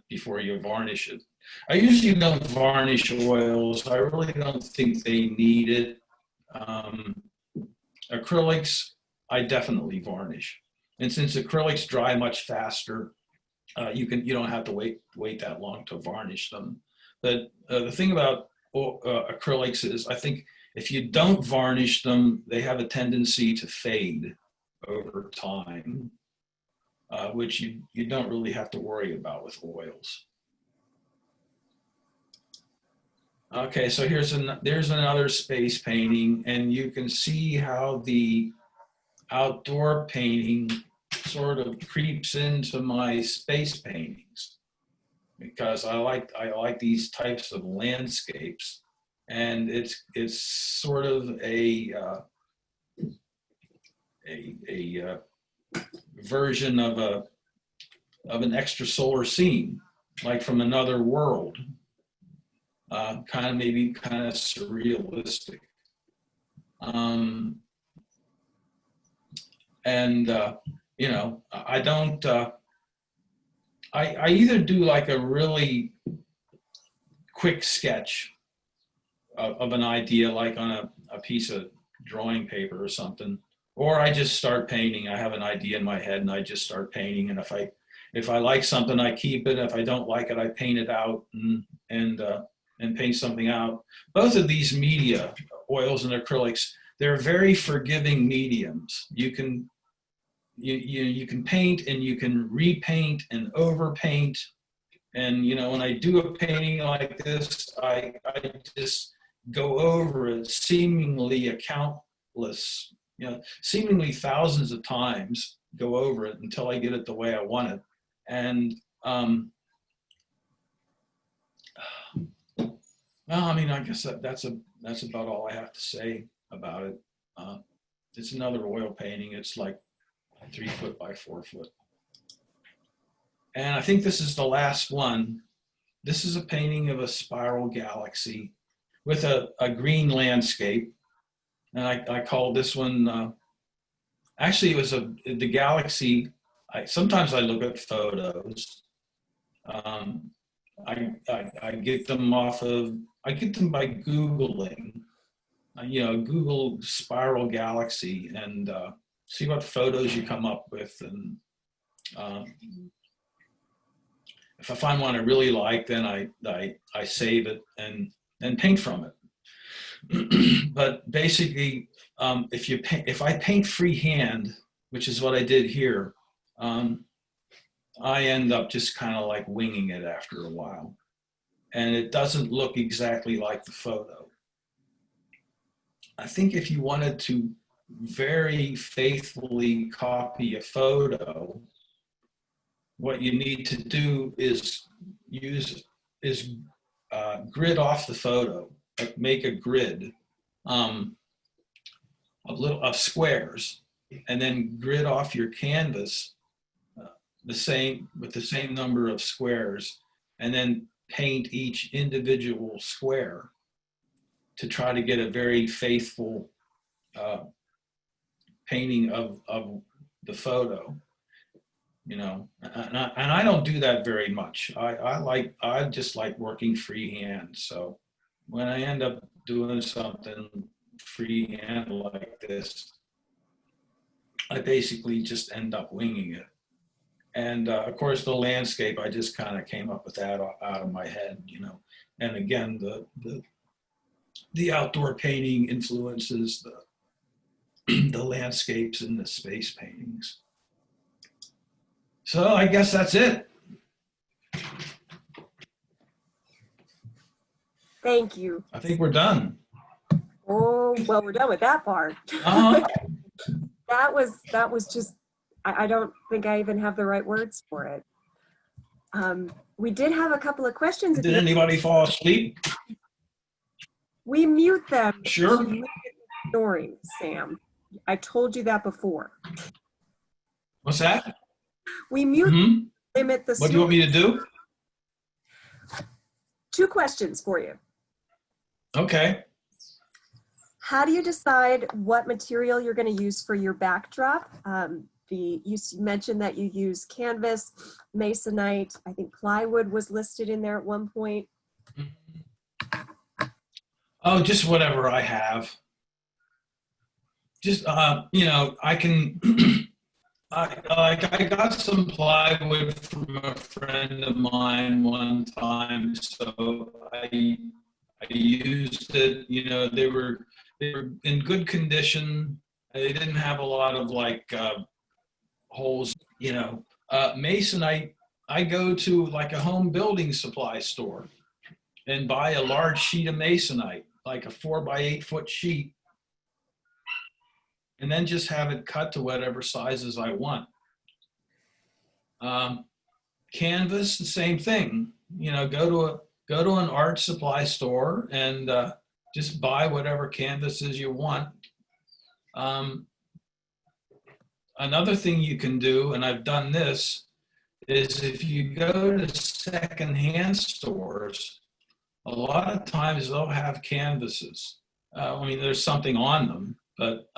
before you varnish it. I usually don't varnish oils. I really don't think they need it. Acrylics, I definitely varnish. And since acrylics dry much faster, you don't have to wait that long to varnish them. But the thing about acrylics is, I think if you don't varnish them, they have a tendency to fade over time, which you don't really have to worry about with oils. Okay, so there's another space painting, and you can see how the outdoor painting sort of creeps into my space paintings, because I like these types of landscapes, and it's sort of a version of an extrasolar scene, like from another world, kind of surrealistic. You know, I don't. I either do like a really quick sketch of an idea, like on a piece of drawing paper or something, or I just start painting. I have an idea in my head and I just start painting. And if I like something, I keep it. If I don't like it, I paint it out and paint something out. Both of these media, oils and acrylics, they're very forgiving mediums. You can paint and you can repaint and overpaint. And, you know, when I do a painting like this, I just go over it seemingly seemingly thousands of times, go over it until I get it the way I want it. And, well, I mean, I guess that's about all I have to say about it. It's another oil painting. It's like 3 foot by 4 foot. And I think this is the last one. This is a painting of a spiral galaxy with a green landscape. And I call this one, actually it was the galaxy. Sometimes I look at photos. I get them I get them by Googling, you know, Google spiral galaxy and see what photos you come up with. And if I find one I really like, then I save it and paint from it. But basically, if I paint freehand, which is what I did here, I end up just kind of like winging it after a while. And it doesn't look exactly like the photo. I think if you wanted to very faithfully copy a photo, what you need to do is grid off the photo, like make a grid of squares, and then grid off your canvas with the same number of squares, and then paint each individual square to try to get a very faithful painting of the photo. You know, and I don't do that very much. I just like working freehand. So when I end up doing something freehand like this, I basically just end up winging it. And of course, the landscape, I just kind of came up with that out of my head, you know. And again, the outdoor painting influences the landscapes and the space paintings. So I guess that's it. Thank you. I think we're done. Oh, well, we're done with that part. Uh-huh. That was just, I don't think I even have the right words for it. We did have a couple of questions. Did anybody fall asleep? We mute them. Sure. Snoring, Sam. I told you that before. What's that? We mute, limit the snoring. What do you want me to do? 2 questions for you. Okay. How do you decide what material you're going to use for your backdrop? You mentioned that you use canvas, masonite. I think plywood was listed in there at one point. Oh, just whatever I have. Just, you know, I can, I got some plywood from a friend of mine one time, so I used it. You know, they were in good condition. They didn't have a lot of like holes. You know, masonite. I go to like a home building supply store and buy a large sheet of masonite, like a 4 by 8 foot sheet. and then just have it cut to whatever sizes I want. Canvas, the same thing. You know, go to an art supply store and just buy whatever canvases you want. Another thing you can do, and I've done this, is if you go to secondhand stores, a lot of times they'll have canvases. I mean, there's something on them, but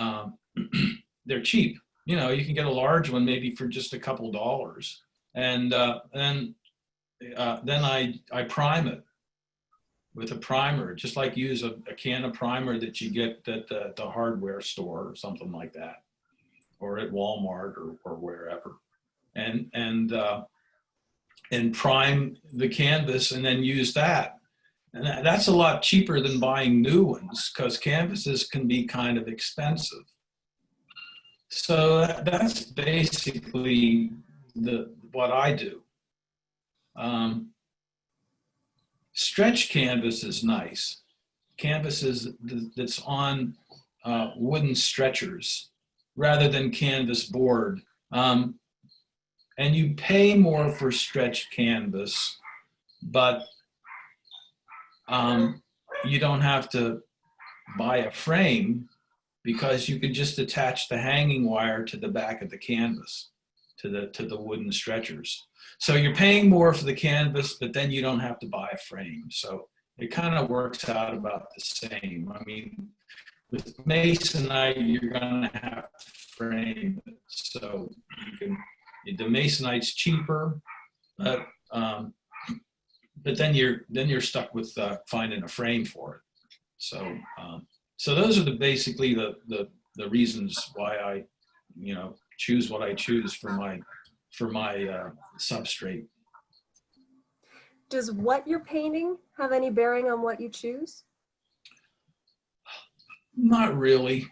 they're cheap. You know, you can get a large one maybe for just a couple dollars. And then I prime it with a primer, just like use a can of primer that you get at the hardware store or something like that, or at Walmart or wherever, and prime the canvas and then use that. And that's a lot cheaper than buying new ones because canvases can be kind of expensive. So that's basically what I do. Stretch canvas is nice. Canvas that's on wooden stretchers rather than canvas board. And you pay more for stretched canvas, but you don't have to buy a frame because you can just attach the hanging wire to the back of the canvas, to the wooden stretchers. So you're paying more for the canvas, but then you don't have to buy a frame. So it kind of works out about the same. I mean, with masonite, you're going to have to frame it. So the masonite's cheaper, but then you're stuck with finding a frame for it. So so those are basically the reasons why I choose what I choose for my substrate. Does what you're painting have any bearing on what you choose? Not really.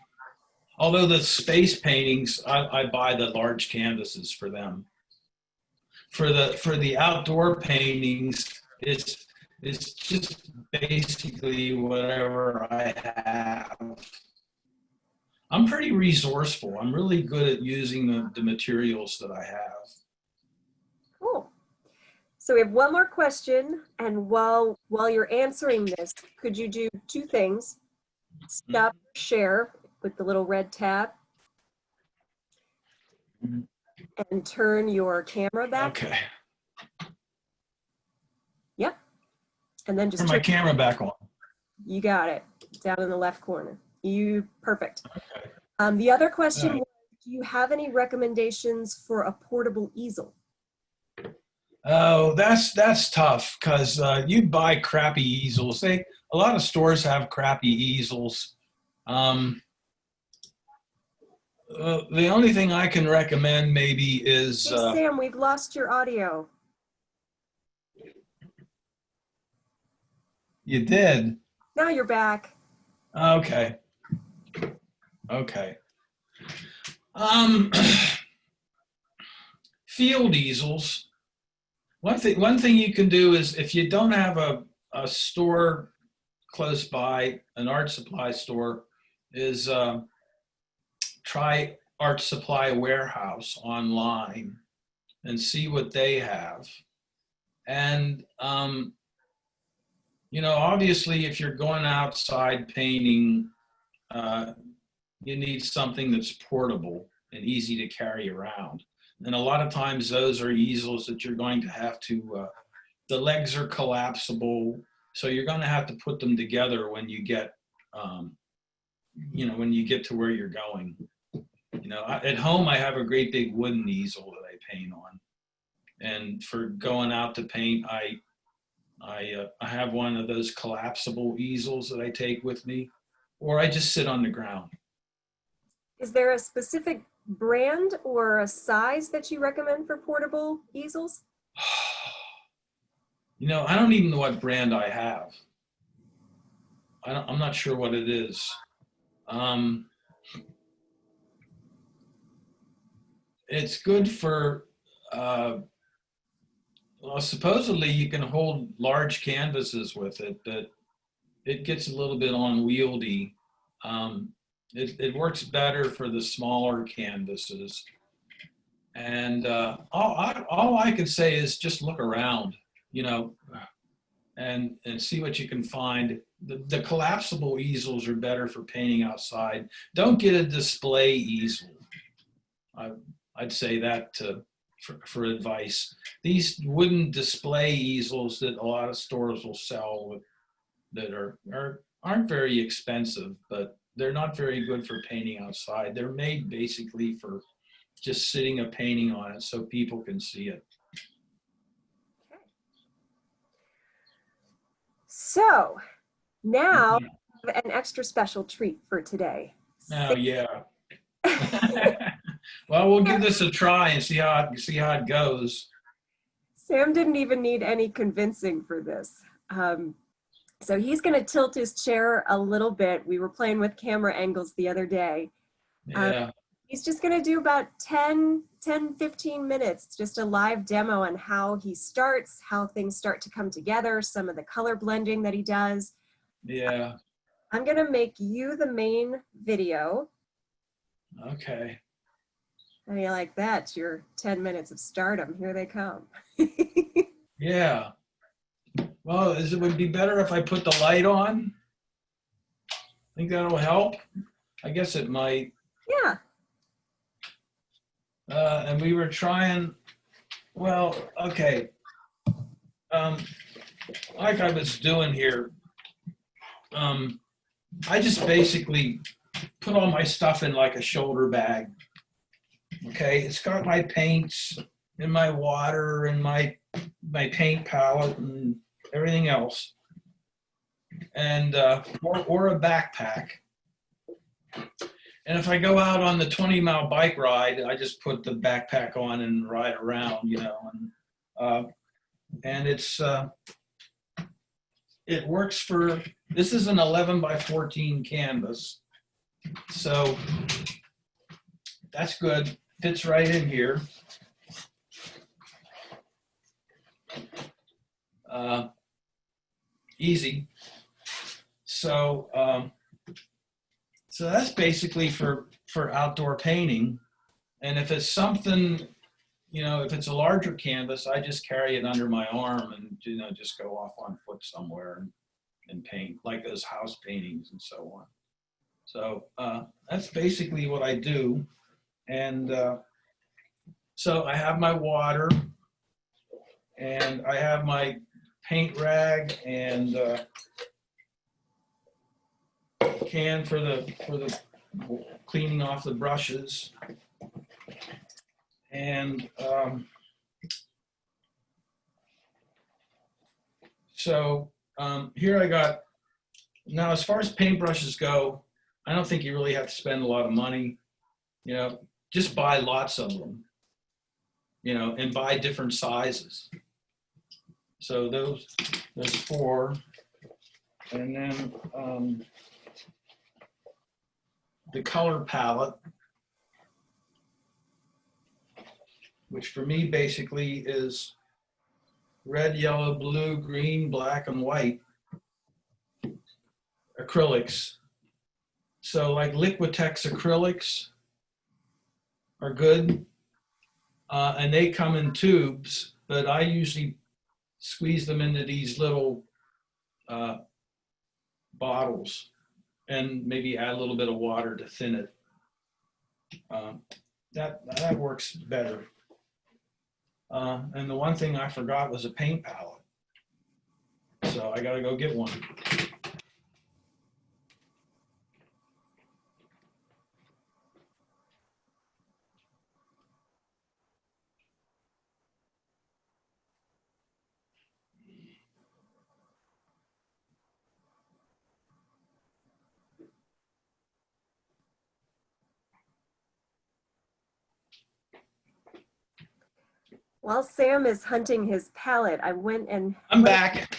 Although the space paintings, I buy the large canvases for them. For the outdoor paintings, it's just basically whatever I have. I'm pretty resourceful. I'm really good at using the materials that I have. Cool. So we have one more question, and while you're answering this, could you do two things? Stop share with the little red tab and turn your camera back. Okay. Yep. And then just turn my camera back on. You got it. Down in the left corner. Perfect. Okay. The other question was, do you have any recommendations for a portable easel? Oh, that's tough because you buy crappy easels. A lot of stores have crappy easels. The only thing I can recommend maybe is... Hey, Sam, we've lost your audio. You did? Now you're back. Okay. Okay. Field easels. One thing you can do is if you don't have a store close by, an art supply store, is try Art Supply Warehouse online and see what they have. And obviously if you're going outside painting, you need something that's portable and easy to carry around. And a lot of times those are easels that you're going to have to, the legs are collapsible. So you're going to have to put them together when you get, when you get to where you're going. At home, I have a great big wooden easel that I paint on. And for going out to paint, I have one of those collapsible easels that I take with me, or I just sit on the ground. Is there a specific brand or a size that you recommend for portable easels? I don't even know what brand I have. I'm not sure what it is. It's good for, well, supposedly you can hold large canvases with it, but it gets a little bit unwieldy. It works better for the smaller canvases. And all I can say is just look around, you know, and see what you can find. The collapsible easels are better for painting outside. Don't get a display easel. I'd say that for advice. These wooden display easels that a lot of stores will sell that aren't very expensive, but they're not very good for painting outside. They're made basically for just sitting a painting on it so people can see it. Okay. So now we have an extra special treat for today. Oh, yeah. Well, we'll give this a try and see how it goes. Sam didn't even need any convincing for this. So he's going to tilt his chair a little bit. We were playing with camera angles the other day. Yeah. He's just going to do about 10, 15 minutes, just a live demo on how he starts, how things start to come together, some of the color blending that he does. Yeah. I'm going to make you the main video. Okay. How do you like that? Your 10 minutes of stardom. Here they come. Yeah. Well, it would be better if I put the light on. Think that'll help? I guess it might. Yeah. And we were trying, well, okay. Like I was doing here, I just basically put all my stuff in like a shoulder bag. Okay, it's got my paints and my water and my paint palette and everything else, and or a backpack. And if I go out on the 20-mile bike ride, I just put the backpack on and ride around, you know, and it works for. This is an 11 by 14 canvas, so that's good. Fits right in here. Easy. So that's basically for outdoor painting. And if it's something, you know, if it's a larger canvas, I just carry it under my arm and, you know, just go off on foot somewhere and paint, like those house paintings and so on. So that's basically what I do. And so I have my water and I have my paint rag and can for the cleaning off the brushes. And so here I got, now as far as paintbrushes go, I don't think you really have to spend a lot of money, you know, just buy lots of them, you know, and buy different sizes. So those 4, and then the color palette, which for me basically is red, yellow, blue, green, black, and white acrylics. So like Liquitex acrylics are good, and they come in tubes, but I usually squeeze them into these little bottles and maybe add a little bit of water to thin it. That works better. And the one thing I forgot was a paint palette. So I gotta go get one. While Sam is hunting his palette, I went and I'm back.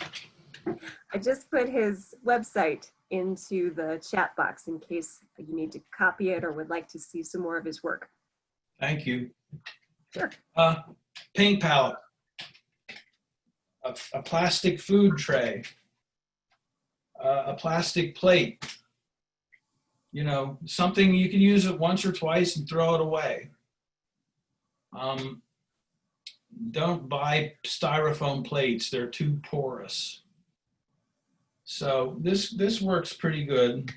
I just put his website into the chat box in case you need to copy it or would like to see some more of his work. Thank you. Sure. Paint palette, a plastic food tray, a plastic plate, You know, something you can use it once or twice and throw it away. Don't buy styrofoam plates. They're too porous. So this works pretty good.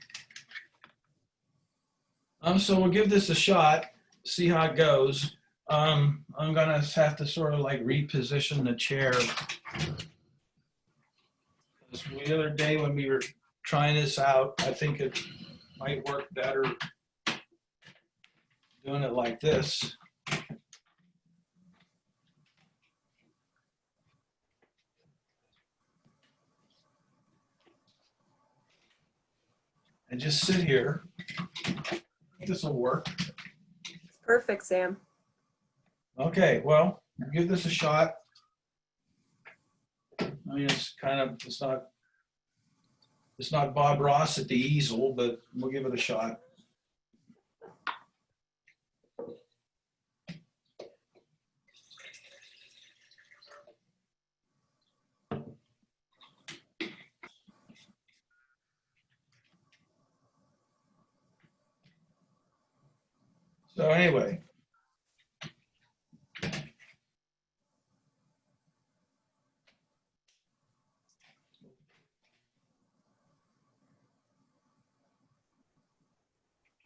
So we'll give this a shot, see how it goes. I'm gonna have to sort of like reposition the chair. The other day when we were trying this out, I think it might work better doing it like this. And just sit here. This will work. Perfect, Sam. Okay, well, give this a shot. I mean, it's not Bob Ross at the easel, but we'll give it a shot. So anyway,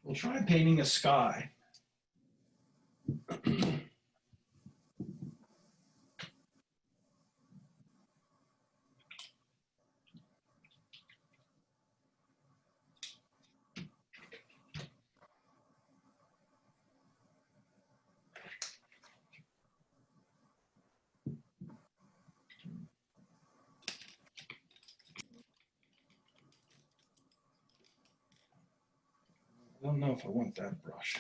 we'll try painting a sky. I don't know if I want that brush.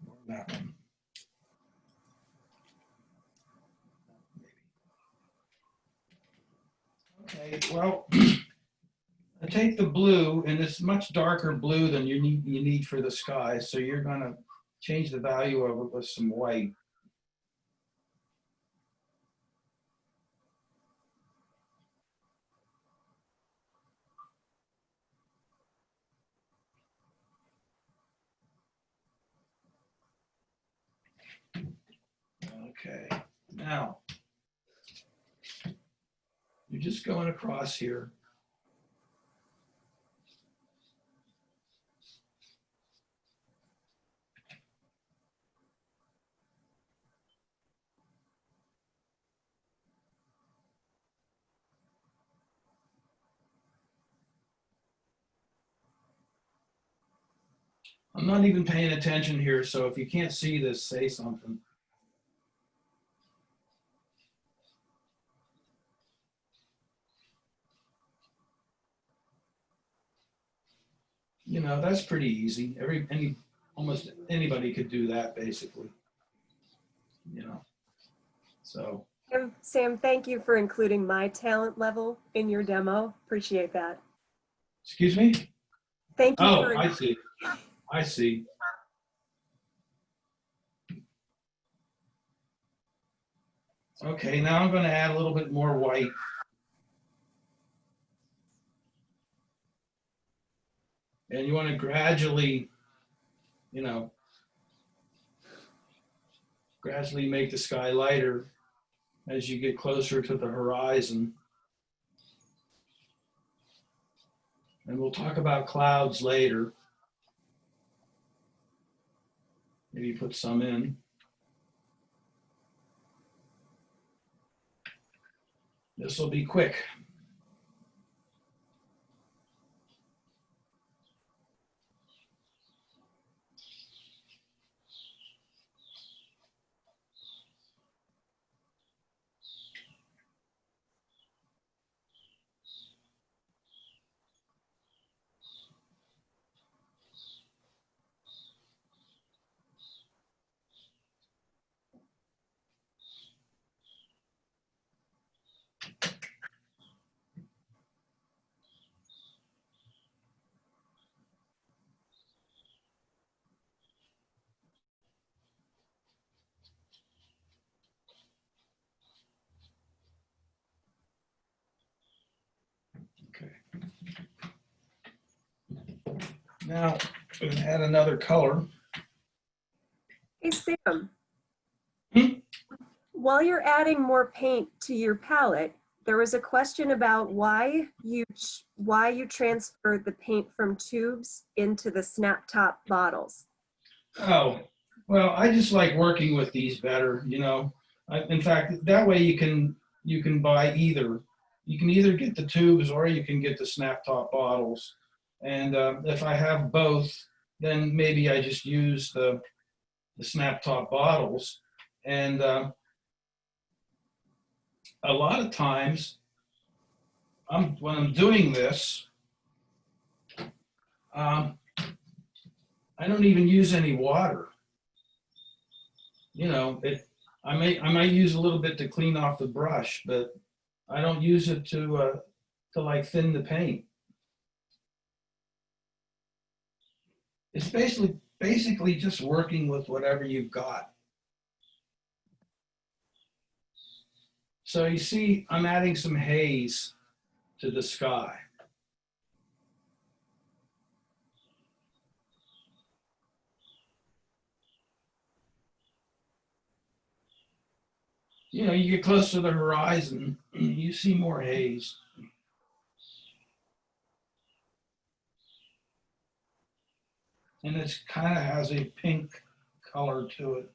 Or that one. Okay, well, I take the blue, and it's much darker blue than you need for the sky, so you're gonna change the value of it with some white. Okay, now you're just going across here. I'm not even paying attention here, so if you can't see this, say something. You know, that's pretty easy. Almost anybody could do that, basically. You know, so. Sam, thank you for including my talent level in your demo. Appreciate that. Excuse me? Thank you. Oh, I see. I see. Okay, now I'm going to add a little bit more white. And you want to gradually, you know, gradually make the sky lighter as you get closer to the horizon. And we'll talk about clouds later. Maybe put some in. This will be quick. Okay. Now, I'm going to add another color. Hey, Sam. Hmm? While you're adding more paint to your palette, there was a question about why you transferred the paint from tubes into the snap top bottles. Oh, well, I just like working with these better, you know. In fact, that way you can buy either. You can either get the tubes or you can get the snap top bottles. And if I have both, then maybe I just use the snap top bottles. And a lot of times, when I'm doing this, I don't even use any water. You know, I might use a little bit to clean off the brush, but I don't use it to like thin the paint. It's basically just working with whatever you've got. So you see, I'm adding some haze to the sky. You know, you get close to the horizon, you see more haze. And it kind of has a pink color to it.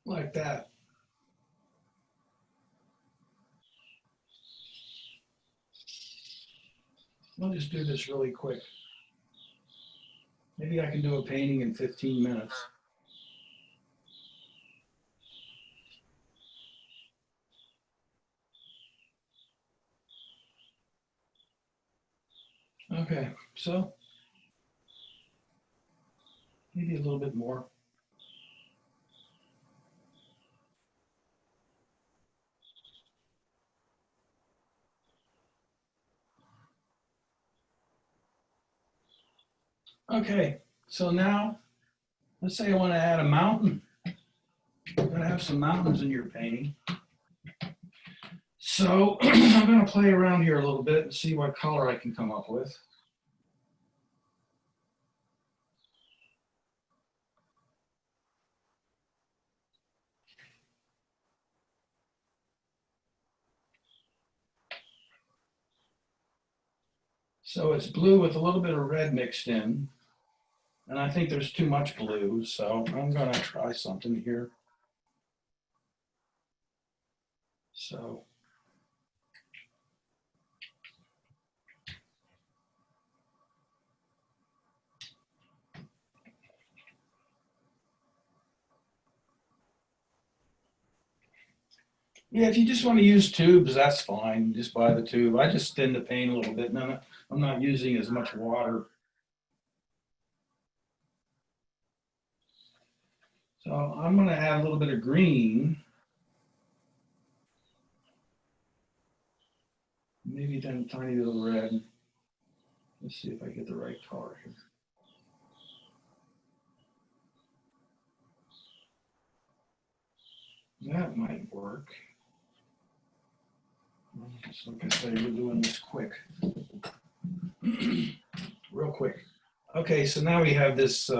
Like that. I'll just do this really quick. Maybe I can do a painting in 15 minutes. Okay, so maybe a little bit more. Okay, so now let's say I want to add a mountain. You're going to have some mountains in your painting. So I'm going to play around here a little bit and see what color I can come up with. So it's blue with a little bit of red mixed in. And I think there's too much blue, so I'm going to try something here. So yeah, if you just want to use tubes, that's fine. Just buy the tube. I just thin the paint a little bit, and I'm not using as much water. So I'm going to add a little bit of green. Maybe then a tiny little red. Let's see if I get the right color here. That might work. So like I say, we're doing this quick. Real quick. Okay, so now we have this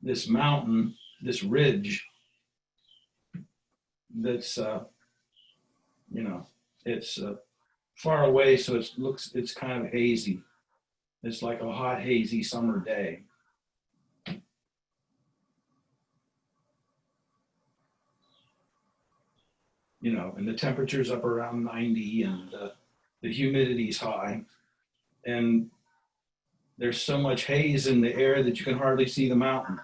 this mountain, this ridge that's you know, it's far away, so it's kind of hazy. It's like a hot, hazy summer day. You know, and the temperature's up around 90 and the humidity's high. And there's so much haze in the air that you can hardly see the mountain.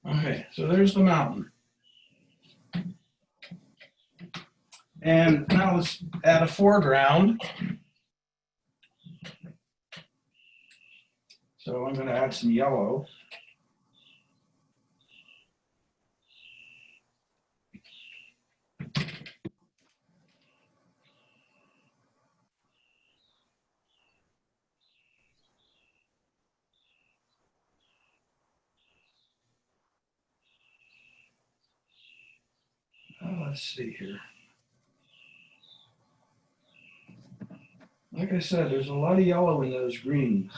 Okay, so there's the mountain. And now let's add a foreground. So I'm going to add some yellow. Let's see here. Like I said, there's a lot of yellow in those greens.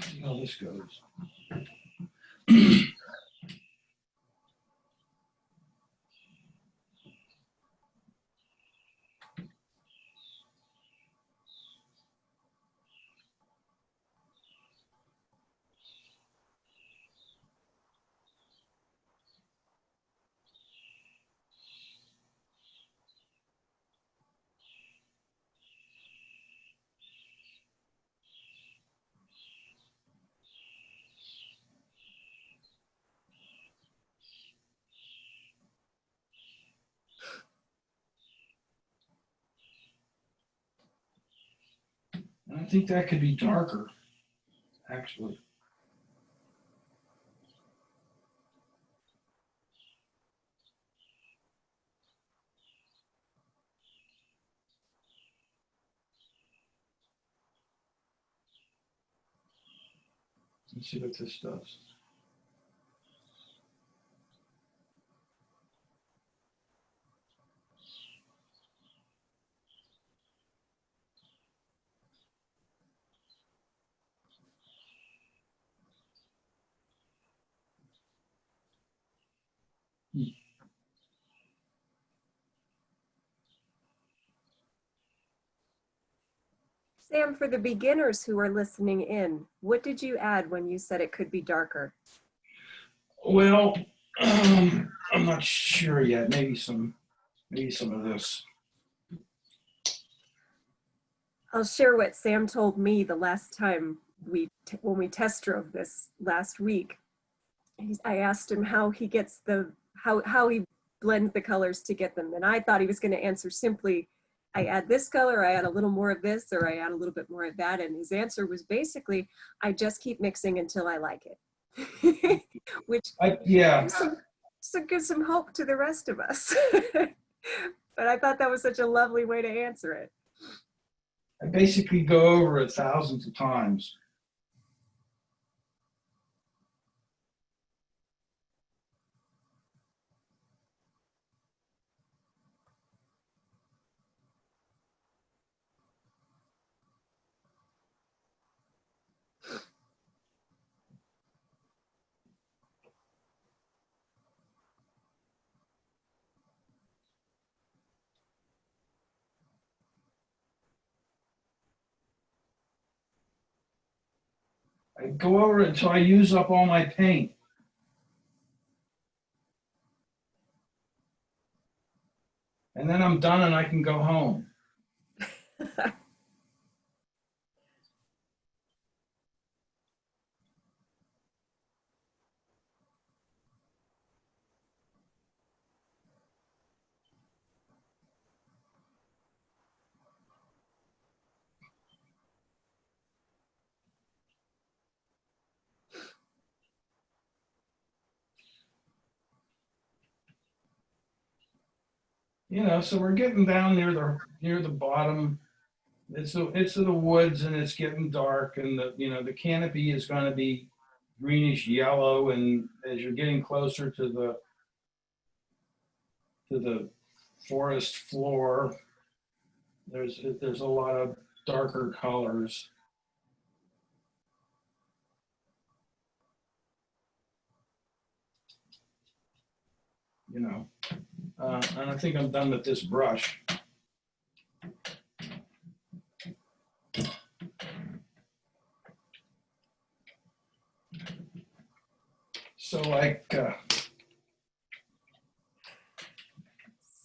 See how this goes. And I think that could be darker, actually. Let's see what this does. Sam, for the beginners who are listening in, what did you add when you said it could be darker? Well, I'm not sure yet. Maybe some of this. I'll share what Sam told me the last time when we test drove this last week. I asked him how he gets how he blends the colors to get them, and I thought he was going to answer simply, I add this color, I add a little more of this, or I add a little bit more of that, and his answer was basically, I just keep mixing until I like it. Which yeah, gives some hope to the rest of us. But I thought that was such a lovely way to answer it. I basically go over it thousands of times. I go over it until I use up all my paint. And then I'm done and I can go home. You know, so we're getting down near the bottom. It's the woods and it's getting dark, and the canopy is going to be greenish yellow, and as you're getting closer to the forest floor, there's a lot of darker colors. And I think I'm done with this brush. So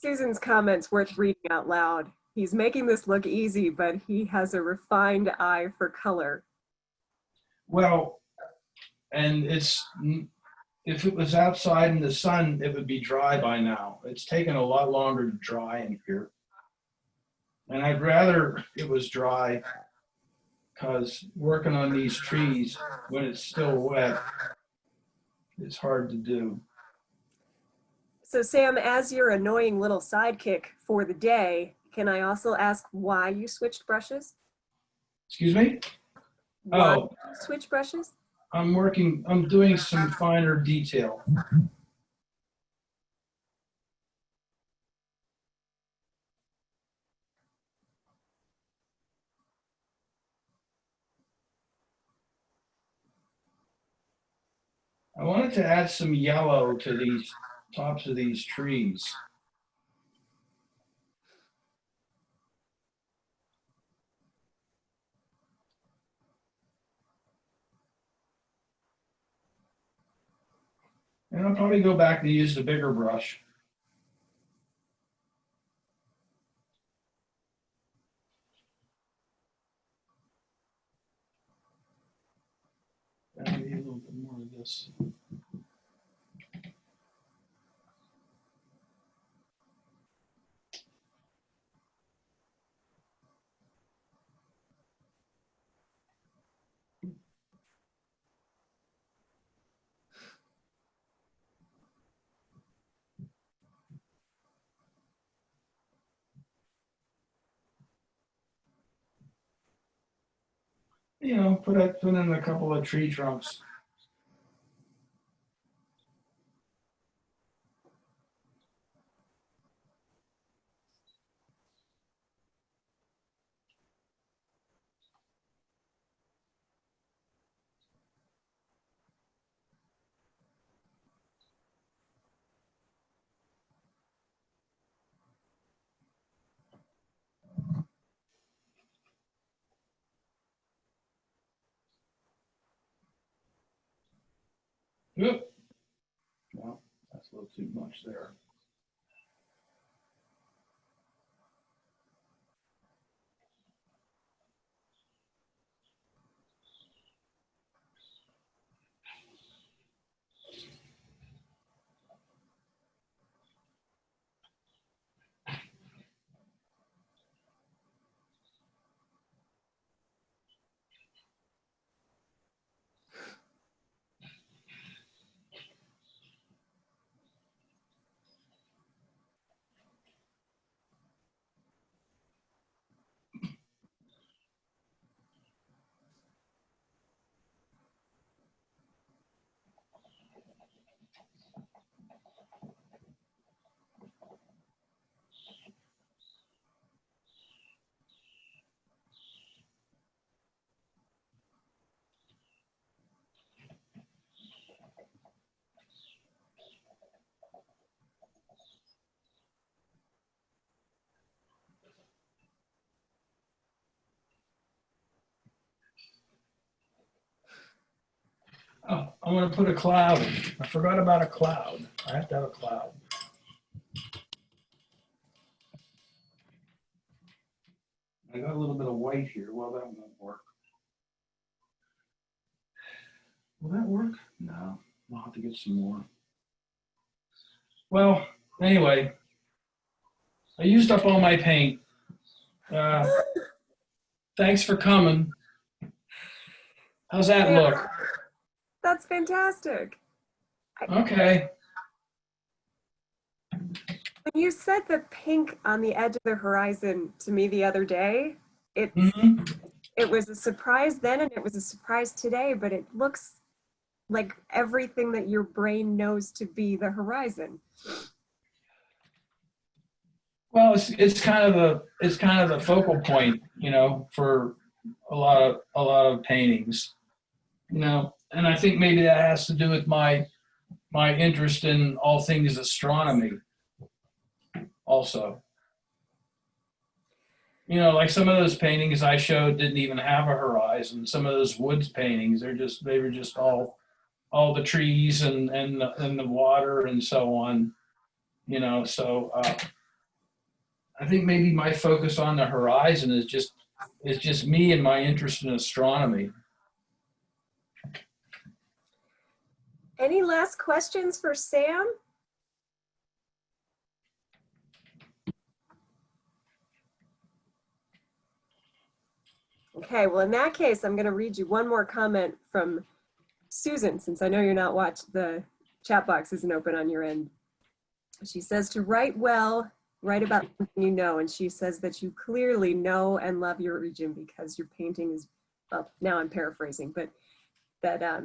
Susan's comments worth reading out loud. He's making this look easy, but he has a refined eye for color. Well, and if it was outside in the sun, it would be dry by now. It's taken a lot longer to dry in here. And I'd rather it was dry, because working on these trees when it's still wet is hard to do. So Sam, as your annoying little sidekick for the day, can I also ask why you switched brushes? Excuse me? Why Oh, you switch brushes? I'm doing some finer detail. I wanted to add some yellow to these tops of these trees. And I'll probably go back and use the bigger brush. Maybe a little bit more of this. You know, put in a couple of tree trunks. Oop. No, that's a little too much there. Oh, I'm going to put a cloud. I forgot about a cloud. I have to have a cloud. I got a little bit of white here. Well, that won't work. Will that work? No, I'll have to get some more. Well, anyway, I used up all my paint. Thanks for coming. How's that Yeah, look? that's fantastic. Okay. When you said the pink on the edge of the horizon to me the other day, it was a surprise then and it was a surprise today, but it looks like everything that your brain knows to be the horizon. Well, it's kind of the focal point, you know, for a lot of paintings, you know, and I think maybe that has to do with my interest in all things astronomy also. You know, like some of those paintings I showed didn't even have a horizon. Some of those woods paintings, they were just all the trees and the water and so on, you know. So I think maybe my focus on the horizon is just me and my interest in astronomy. Any last questions for Sam? Okay, well, in that case, I'm going to read you one more comment from Susan, since I know you're not watching, the chat box isn't open on your end. She says to write well, write about something you know, and she says that you clearly know and love your region because your painting is, well, now I'm paraphrasing, but that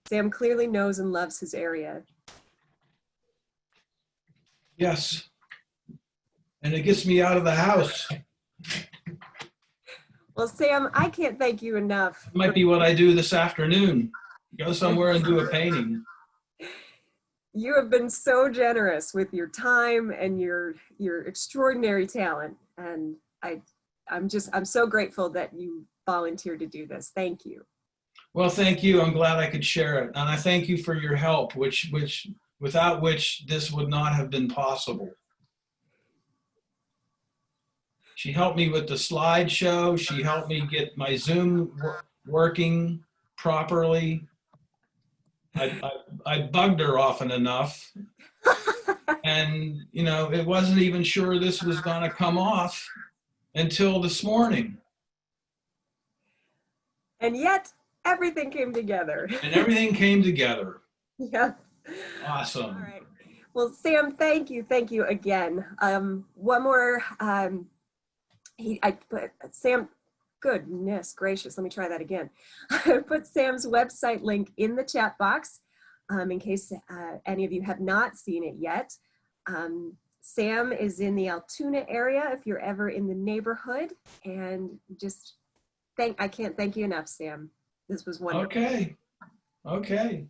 Sam clearly knows and loves his area. Yes. And it gets me out of the house. Well, Sam, I can't thank you enough. It might be what I do this afternoon. Go somewhere and do a painting. You have been so generous with your time and your extraordinary talent, and I'm so grateful that you volunteered to do this. Thank you. Well, thank you. I'm glad I could share it, and I thank you for your help, which without which this would not have been possible. She helped me with the slideshow. She helped me get my Zoom working properly. I bugged her often enough. And, you know, it wasn't even sure this was going to come off until this morning. And yet, everything came together. And everything came together. Yeah. Awesome. All right. Well, Sam, thank you again. One more. Sam, goodness gracious, let me try that again. I put Sam's website link in the chat box in case any of you have not seen it yet. Sam is in the Altoona area if you're ever in the neighborhood, and just I can't thank you enough, Sam. This was wonderful. Okay. Okay.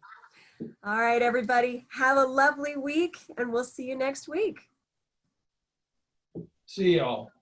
All right, everybody, have a lovely week, and we'll see you next week. See y'all.